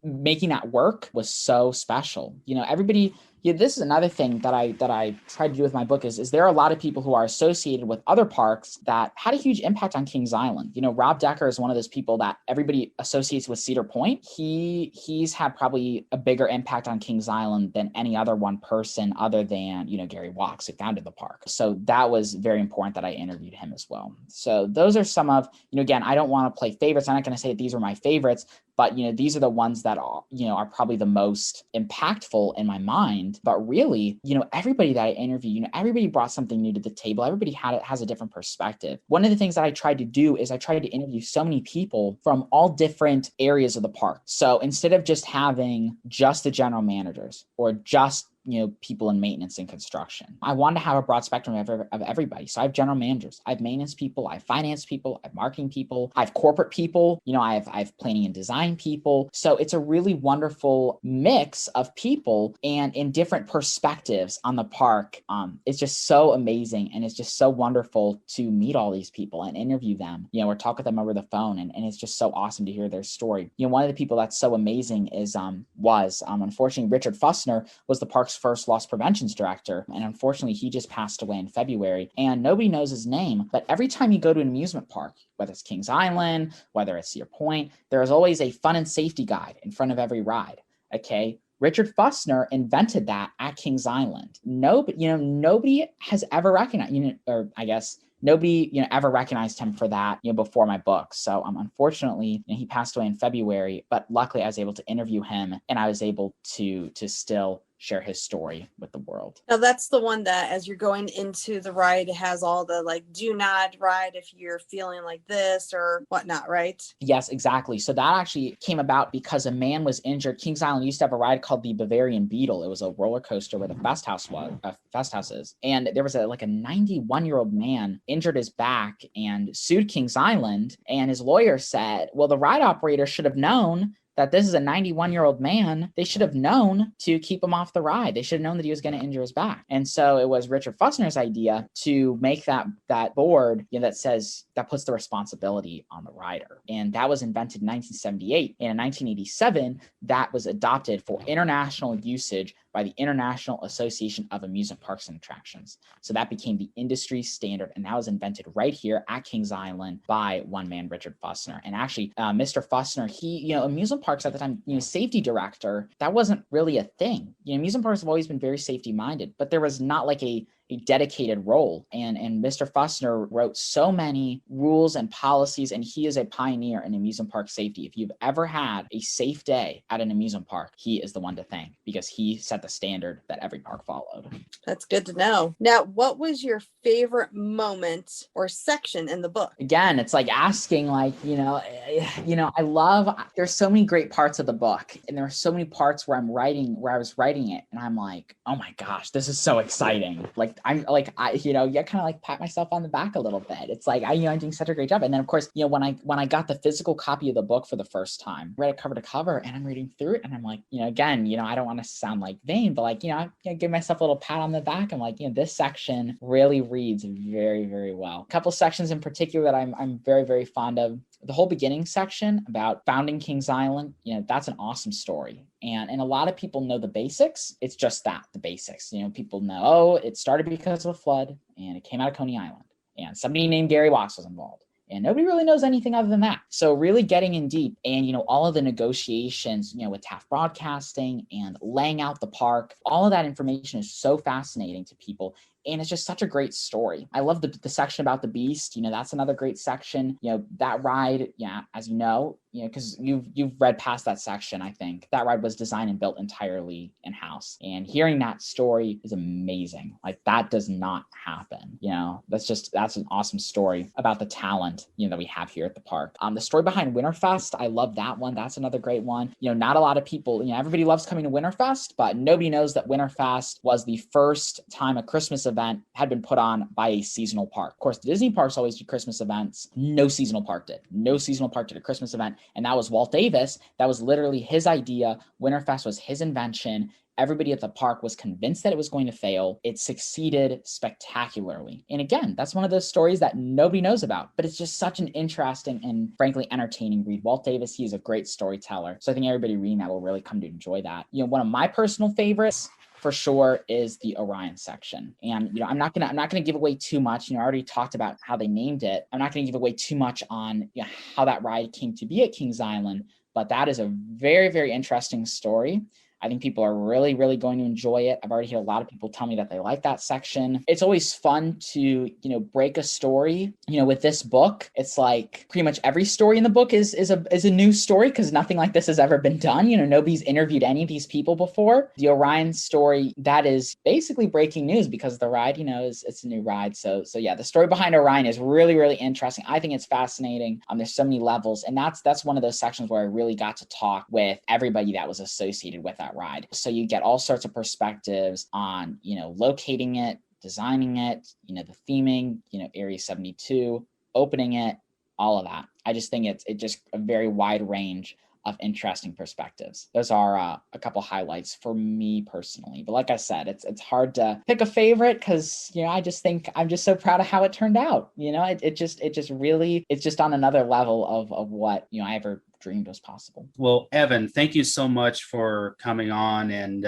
making that work was so special. Everybody, this is another thing that I tried to do with my book is there are a lot of people who are associated with other parks that had a huge impact on Kings Island. Rob Decker is one of those people that everybody associates with Cedar Point. He's had probably a bigger impact on Kings Island than any other one person other than, Gary Walks, who founded the park. So that was very important that I interviewed him as well. So those are some of, again, I don't want to play favorites. I'm not going to say that these are my favorites, but, these are the ones that are, are probably the most impactful in my mind. But really, everybody that I interview, everybody brought something new to the table. Everybody has a different perspective. One of the things that I tried to do is I tried to interview so many people from all different areas of the park. So instead of just having just the general managers or just people in maintenance and construction, I wanted to have a broad spectrum of everybody. So I have general managers, I have maintenance people, I have finance people, I have marketing people, I have corporate people, I have planning and design people. So it's a really wonderful mix of people and in different perspectives on the park. It's just so amazing. And it's just so wonderful to meet all these people and interview them, or talk with them over the phone. And it's just so awesome to hear their story. One of the people that's so amazing is, unfortunately, Richard Fussner was the park's first loss preventions director. And unfortunately, he just passed away in February and nobody knows his name. But every time you go to an amusement park, whether it's Kings Island, whether it's Cedar Point, there is always a fun and safety guide in front of every ride. Okay. Richard Fussner invented that at Kings Island. Nobody has ever recognized, nobody, ever recognized him for that, before my book. So unfortunately, he passed away in February, but luckily I was able to interview him and I was able to still share his story with the world. Now that's the one that as you're going into the ride, it has all the do not ride if you're feeling like this or whatnot, right? Yes, exactly. So that actually came about because a man was injured. Kings Island used to have a ride called the Bavarian Beetle. It was a roller coaster where the Fest House is. And there was a 91-year-old man injured his back and sued Kings Island. And his lawyer said, well, the ride operator should have known that this is a 91-year-old man. They should have known to keep him off the ride. They should have known that he was going to injure his back. And so it was Richard Fussner's idea to make that board that puts the responsibility on the rider. And that was invented in 1978. And in 1987, that was adopted for international usage by the International Association of Amusement Parks and Attractions. So that became the industry standard, and that was invented right here at Kings Island by one man, Richard Fussner. And actually, Mr. Fussner, he, amusement parks at the time, safety director, that wasn't really a thing. Amusement parks have always been very safety minded, but there was not a dedicated role. And Mr. Fussner wrote so many rules and policies, and he is a pioneer in amusement park safety. If you've ever had a safe day at an amusement park, he is the one to thank because he set the standard that every park followed. That's good to know. Now, what was your favorite moment or section in the book? Again, it's asking there's so many great parts of the book, and there are so many parts where I was writing it and I'm like, oh my gosh, this is so exciting. kind of like pat myself on the back a little bit. It's like, I'm doing such a great job. And then of course, when I got the physical copy of the book for the first time, read it cover to cover, and I'm reading through it, and I'm like, again, I don't want to sound like vain, but like, I give myself a little pat on the back. I'm like, this section really reads very, very well. A couple sections in particular that I'm very, very fond of. The whole beginning section about founding Kings Island, that's an awesome story. And a lot of people know the basics. It's just that, the basics. People know, it started because of a flood and it came out of Coney Island. And somebody named Gary Watts was involved. And nobody really knows anything other than that. So really getting in deep and, all of the negotiations, with Taft Broadcasting and laying out the park, all of that information is so fascinating to people. And it's just such a great story. I love the section about the beast. That's another great section. That ride, as because you've read past that section, I think. That ride was designed and built entirely in-house. And hearing that story is amazing. Like, that does not happen. That's an awesome story about the talent, that we have here at the park. The story behind Winterfest, I love that one. That's another great one. Not a lot of people, everybody loves coming to Winterfest, but nobody knows that Winterfest was the first time a Christmas event had been put on by a seasonal park. Of course, the Disney parks always do Christmas events. No seasonal park did. No seasonal park did a Christmas event. And that was Walt Davis. That was literally his idea. Winterfest was his invention. Everybody at the park was convinced that it was going to fail. It succeeded spectacularly. And again, that's one of those stories that nobody knows about, but it's just such an interesting and frankly entertaining read. Walt Davis, he is a great storyteller. So I think everybody reading that will really come to enjoy that. One of my personal favorites for sure is the Orion section. And I'm not gonna give away too much. I already talked about how they named it. I'm not gonna give away too much on how that ride came to be at Kings Island, but that is a very, very interesting story. I think people are really, really going to enjoy it. I've already heard a lot of people tell me that they like that section. It's always fun to, break a story. With this book, it's like pretty much every story in the book is a new story because nothing like this has ever been done. Nobody's interviewed any of these people before. The Orion story, that is basically breaking news because the ride, it's a new ride. So yeah, the story behind Orion is really, really interesting. I think it's fascinating. There's so many levels, and that's one of those sections where I really got to talk with everybody that was associated with that ride. So you get all sorts of perspectives on, locating it, designing it, the theming, Area 72, opening it, all of that. I just think it's just a very wide range of interesting perspectives. Those are a couple highlights for me personally. But like I said, it's hard to pick a favorite because, I just think I'm just so proud of how it turned out. It's just on another level of what, I ever dreamed was possible. Well, Evan, thank you so much for coming on and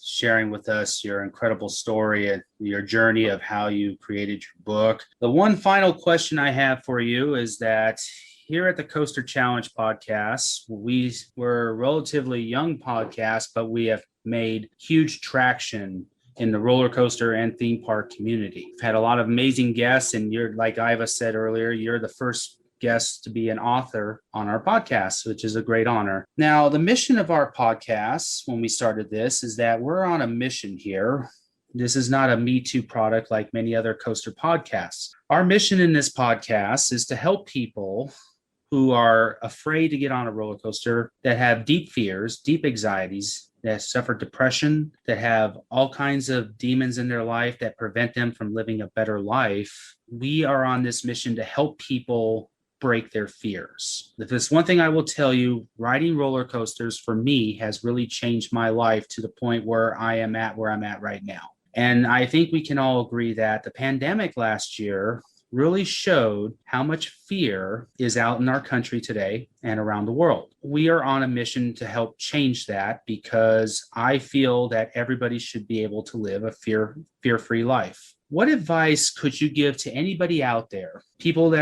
sharing with us your incredible story and your journey of how you created your book. The one final question I have for you is that here at the Coaster Challenge podcast, we were a relatively young podcast, but we have made huge traction in the roller coaster and theme park community. We've had a lot of amazing guests, and you're, like Ivah said earlier, you're the first guest to be an author on our podcast, which is a great honor. Now, the mission of our podcast when we started this is that we're on a mission here. This is not a Me Too product like many other coaster podcasts. Our mission in this podcast is to help people who are afraid to get on a roller coaster, that have deep fears, deep anxieties, that suffer depression, that have all kinds of demons in their life that prevent them from living a better life. We are on this mission to help people break their fears. If there's one thing I will tell you, riding roller coasters for me has really changed my life to the point where I'm at right now. And I think we can all agree that the pandemic last year really showed how much fear is out in our country today and around the world. We are on a mission to help change that because I feel that everybody should be able to live a fear-free life. What advice could you give to anybody out there, people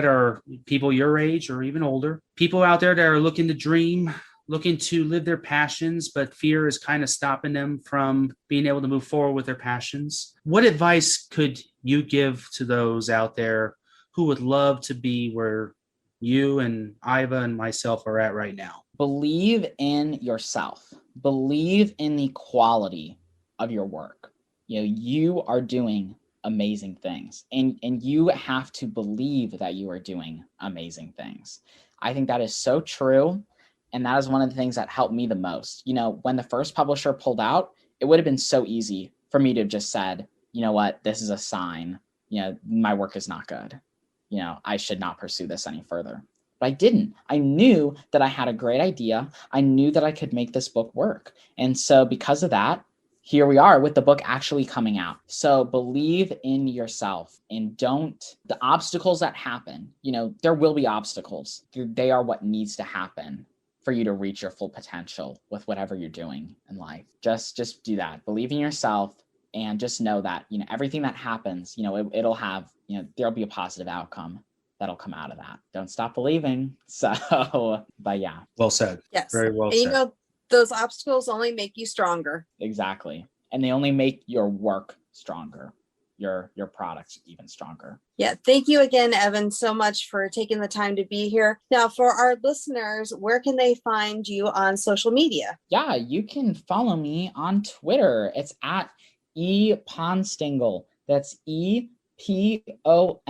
your age or even older, people out there that are looking to dream, looking to live their passions, but fear is kind of stopping them from being able to move forward with their passions? What advice could you give to those out there who would love to be where you and Ivah and myself are at right now? Believe in yourself. Believe in the quality of your work. You are doing amazing things, and you have to believe that you are doing amazing things. I think that is so true, and that is one of the things that helped me the most. When the first publisher pulled out, it would have been so easy for me to have just said, you know what, this is a sign, my work is not good. I should not pursue this any further. But I didn't. I knew that I had a great idea. I knew that I could make this book work. And so because of that, here we are with the book actually coming out. So believe in yourself and the obstacles that happen, there will be obstacles. They are what needs to happen for you to reach your full potential with whatever you're doing in life. Just do that. Believe in yourself and just know that, everything that happens, it'll have, there'll be a positive outcome that'll come out of that. Don't stop believing. So, but yeah. Well said. Yes. Very well and said. Those obstacles only make you stronger. Exactly. And they only make your work stronger, your products even stronger. Yeah. Thank you again, Evan, so much for taking the time to be here. Now, for our listeners, where can they find you on social media? Yeah, you can follow me on Twitter. It's at Ponstingle. That's EPONSTINGLE.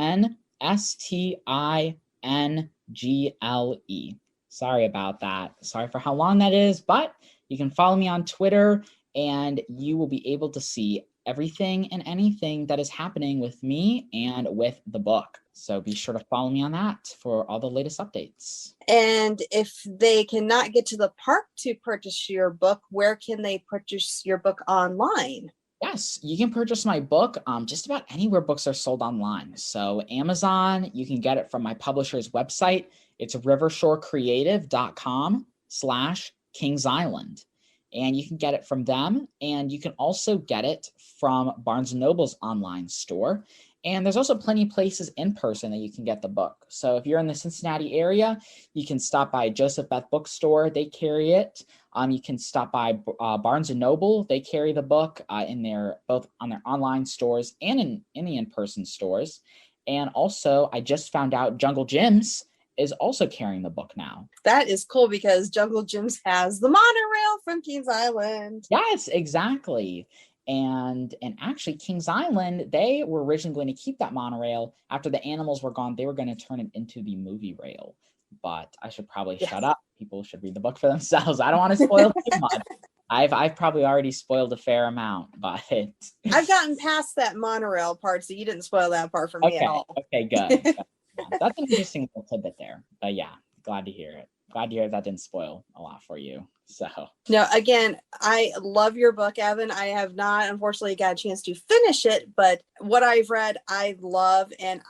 Sorry about that. Sorry for how long that is, but you can follow me on Twitter and you will be able to see everything and anything that is happening with me and with the book. So be sure to follow me on that for all the latest updates. And if they cannot get to the park to purchase your book, where can they purchase your book online? Yes, you can purchase my book just about anywhere books are sold online. So Amazon, you can get it from my publisher's website. It's rivershorecreative.com/Kings Island. And you can get it from them. And you can also get it from Barnes & Noble's online store. And there's also plenty of places in person that you can get the book. So if you're in the Cincinnati area, you can stop by Joseph Beth Bookstore. They carry it. You can stop by Barnes & Noble. They carry the book both on their online stores and in the in-person stores. And also, I just found out Jungle Gyms is also carrying the book now. That is cool because Jungle Gyms has the monorail from Kings Island. Yes, exactly. And actually, Kings Island, they were originally going to keep that monorail. After the animals were gone, they were going to turn it into the movie rail. But I should probably shut up. People should read the book for themselves. I don't want to spoil too much. I've probably already spoiled a fair amount, but I've gotten past that monorail part, so you didn't spoil that part for me at all. Okay, good. Yeah, that's an interesting little tidbit there. But yeah, glad to hear it. Glad to hear that didn't spoil a lot for you. So no, again, I love your book, Evan. I have not, unfortunately, got a chance to finish it, but what I've read, I love, and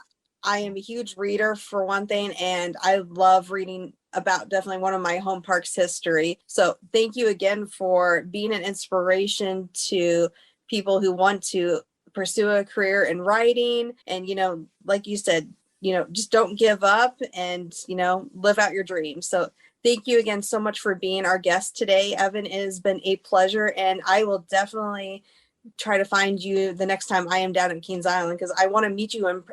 I am a huge reader for one thing, and I love reading about definitely one of my home parks history. So thank you again for being an inspiration to people who want to pursue a career in writing. And, like you said, just don't give up and, live out your dreams. So thank you again so much for being our guest today, Evan. It has been a pleasure, and I will definitely try to find you the next time I am down at Kings Island, because I want to meet you in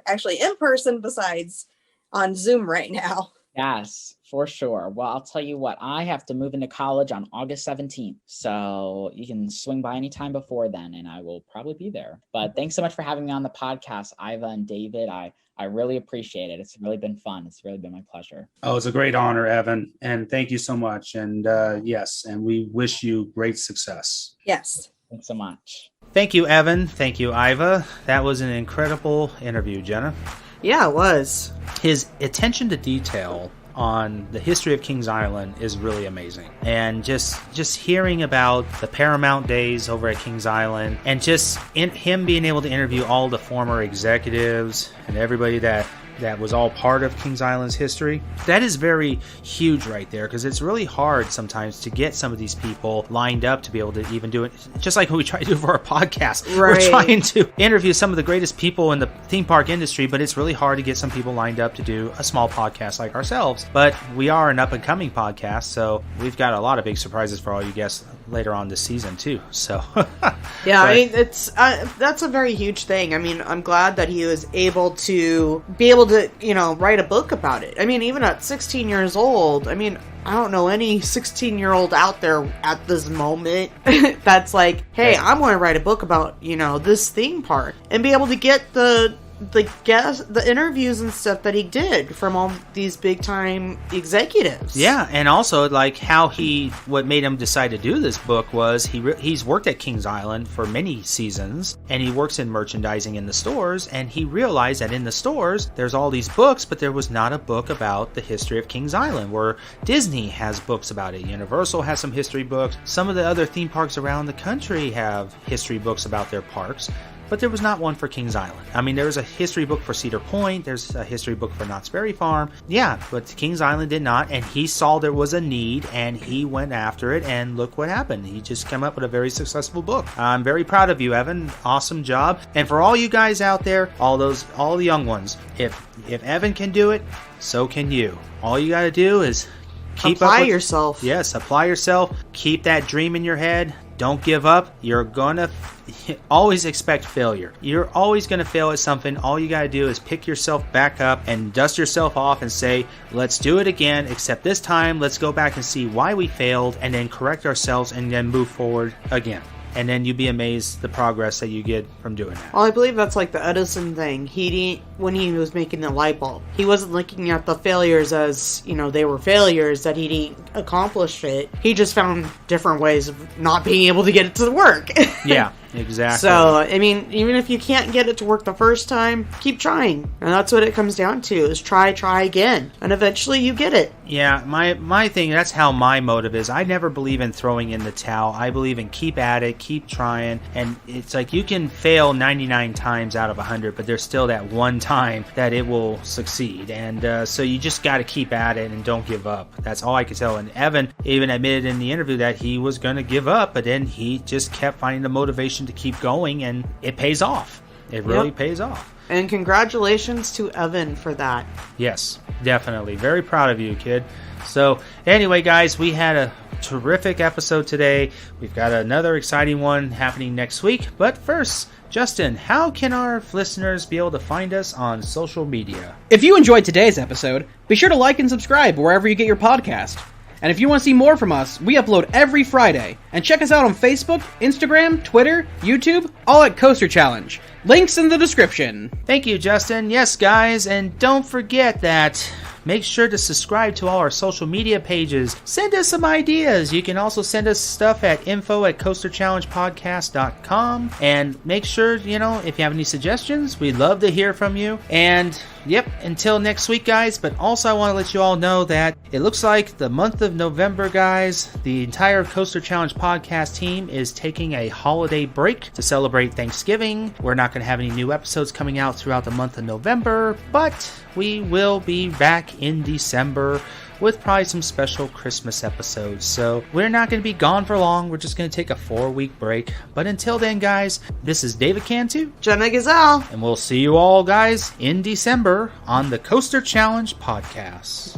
person besides on Zoom right now. Yes, for sure. Well, I'll tell you what, I have to move into college on August 17th. So you can swing by anytime before then, and I will probably be there. But thanks so much for having me on the podcast, Ivah and David. I really appreciate it. It's really been fun. It's really been my pleasure. Oh, it's a great honor, Evan. And thank you so much. And yes, and we wish you great success. Yes. Thanks so much. Thank you, Evan. Thank you, Ivah. That was an incredible interview, Jenna. Yeah, it was. His attention to detail on the history of Kings Island is really amazing. And just hearing about the Paramount days over at Kings Island, and just him being able to interview all the former executives and everybody that was all part of Kings Island's history, that is very huge right there, because it's really hard sometimes to get some of these people lined up to be able to even do it, just like what we try to do for our podcast. Right. We're trying to interview some of the greatest people in the theme park industry, but it's really hard to get some people lined up to do a small podcast like ourselves. But we are an up-and-coming podcast, so we've got a lot of big surprises for all you guests later on this season too. So yeah, I mean, it's that's a very huge thing. I mean, I'm glad that he was able to write a book about it. I mean, even at 16 years old, I mean, I don't know any 16-year-old out there at this moment that's like, hey, I'm going to write a book about, this theme park, and be able to get the the interviews and stuff that he did from all these big time executives. Yeah, and also like how what made him decide to do this book was he's worked at Kings Island for many seasons, and he works in merchandising in the stores, and he realized that in the stores there's all these books, but there was not a book about the history of Kings Island, where Disney has books about it. Universal has some history books. Some of the other theme parks around the country have history books about their parks, but there was not one for Kings Island. I mean, there's a history book for Cedar Point, there's a history book for Knott's Berry Farm. Yeah, but Kings Island did not, and he saw there was a need, and he went after it, and look what happened. He just came up with a very successful book. I'm very proud of you, Evan. Awesome job. And for all you guys out there, all the young ones, if Evan can do it, so can you. All you gotta do is apply yourself. Yes, apply yourself. Keep that dream in your head. Don't give up. You're gonna always expect failure. You're always gonna fail at something. All you gotta do is pick yourself back up and dust yourself off and say, let's do it again, except this time let's go back and see why we failed, and then correct ourselves and then move forward again. And then you'd be amazed the progress that you get from doing that. Well, I believe that's like the Edison thing. When he was making the light bulb, he wasn't looking at the failures as, they were failures, that he didn't accomplish it. He just found different ways of not being able to get it to work. Yeah, exactly. So, I mean, even if you can't get it to work the first time, keep trying. And that's what it comes down to, is try again. And eventually you get it. Yeah, my thing, that's how my motive is. I never believe in throwing in the towel. I believe in keep at it, keep trying. And it's like you can fail 99 times out of 100, but there's still that one time that it will succeed. And so you just got to keep at it and don't give up. That's all I can tell. And Evan even admitted in the interview that he was going to give up, but then he just kept finding the motivation to keep going, and it pays off. It really pays off. And congratulations to Evan for that. Yes, definitely. Very proud of you, kid. So anyway, guys, we had a terrific episode today. We've got another exciting one happening next week. But first, Justin, how can our listeners be able to find us on social media? If you enjoyed today's episode, be sure to like and subscribe wherever you get your podcast. And if you want to see more from us, we upload every Friday. And check us out on Facebook, Instagram, Twitter, YouTube, all at Coaster Challenge. Links in the description. Thank you, Justin. Yes, guys, and don't forget that make sure to subscribe to all our social media pages. Send us some ideas. You can also send us stuff at info@coasterchallengepodcast.com. And make sure, if you have any suggestions, we'd love to hear from you. And, until next week, guys. But also I want to let you all know that it looks like the month of November, guys, the entire Coaster Challenge podcast team is taking a holiday break to celebrate Thanksgiving. We're not going to have any new episodes coming out throughout the month of November, but we will be back in December with probably some special Christmas episodes. So we're not going to be gone for long. We're just going to take a 4-week break. But until then, guys, this is David Cantu, Jenna Gazelle, and we'll see you all, guys, in December on the Coaster Challenge podcast.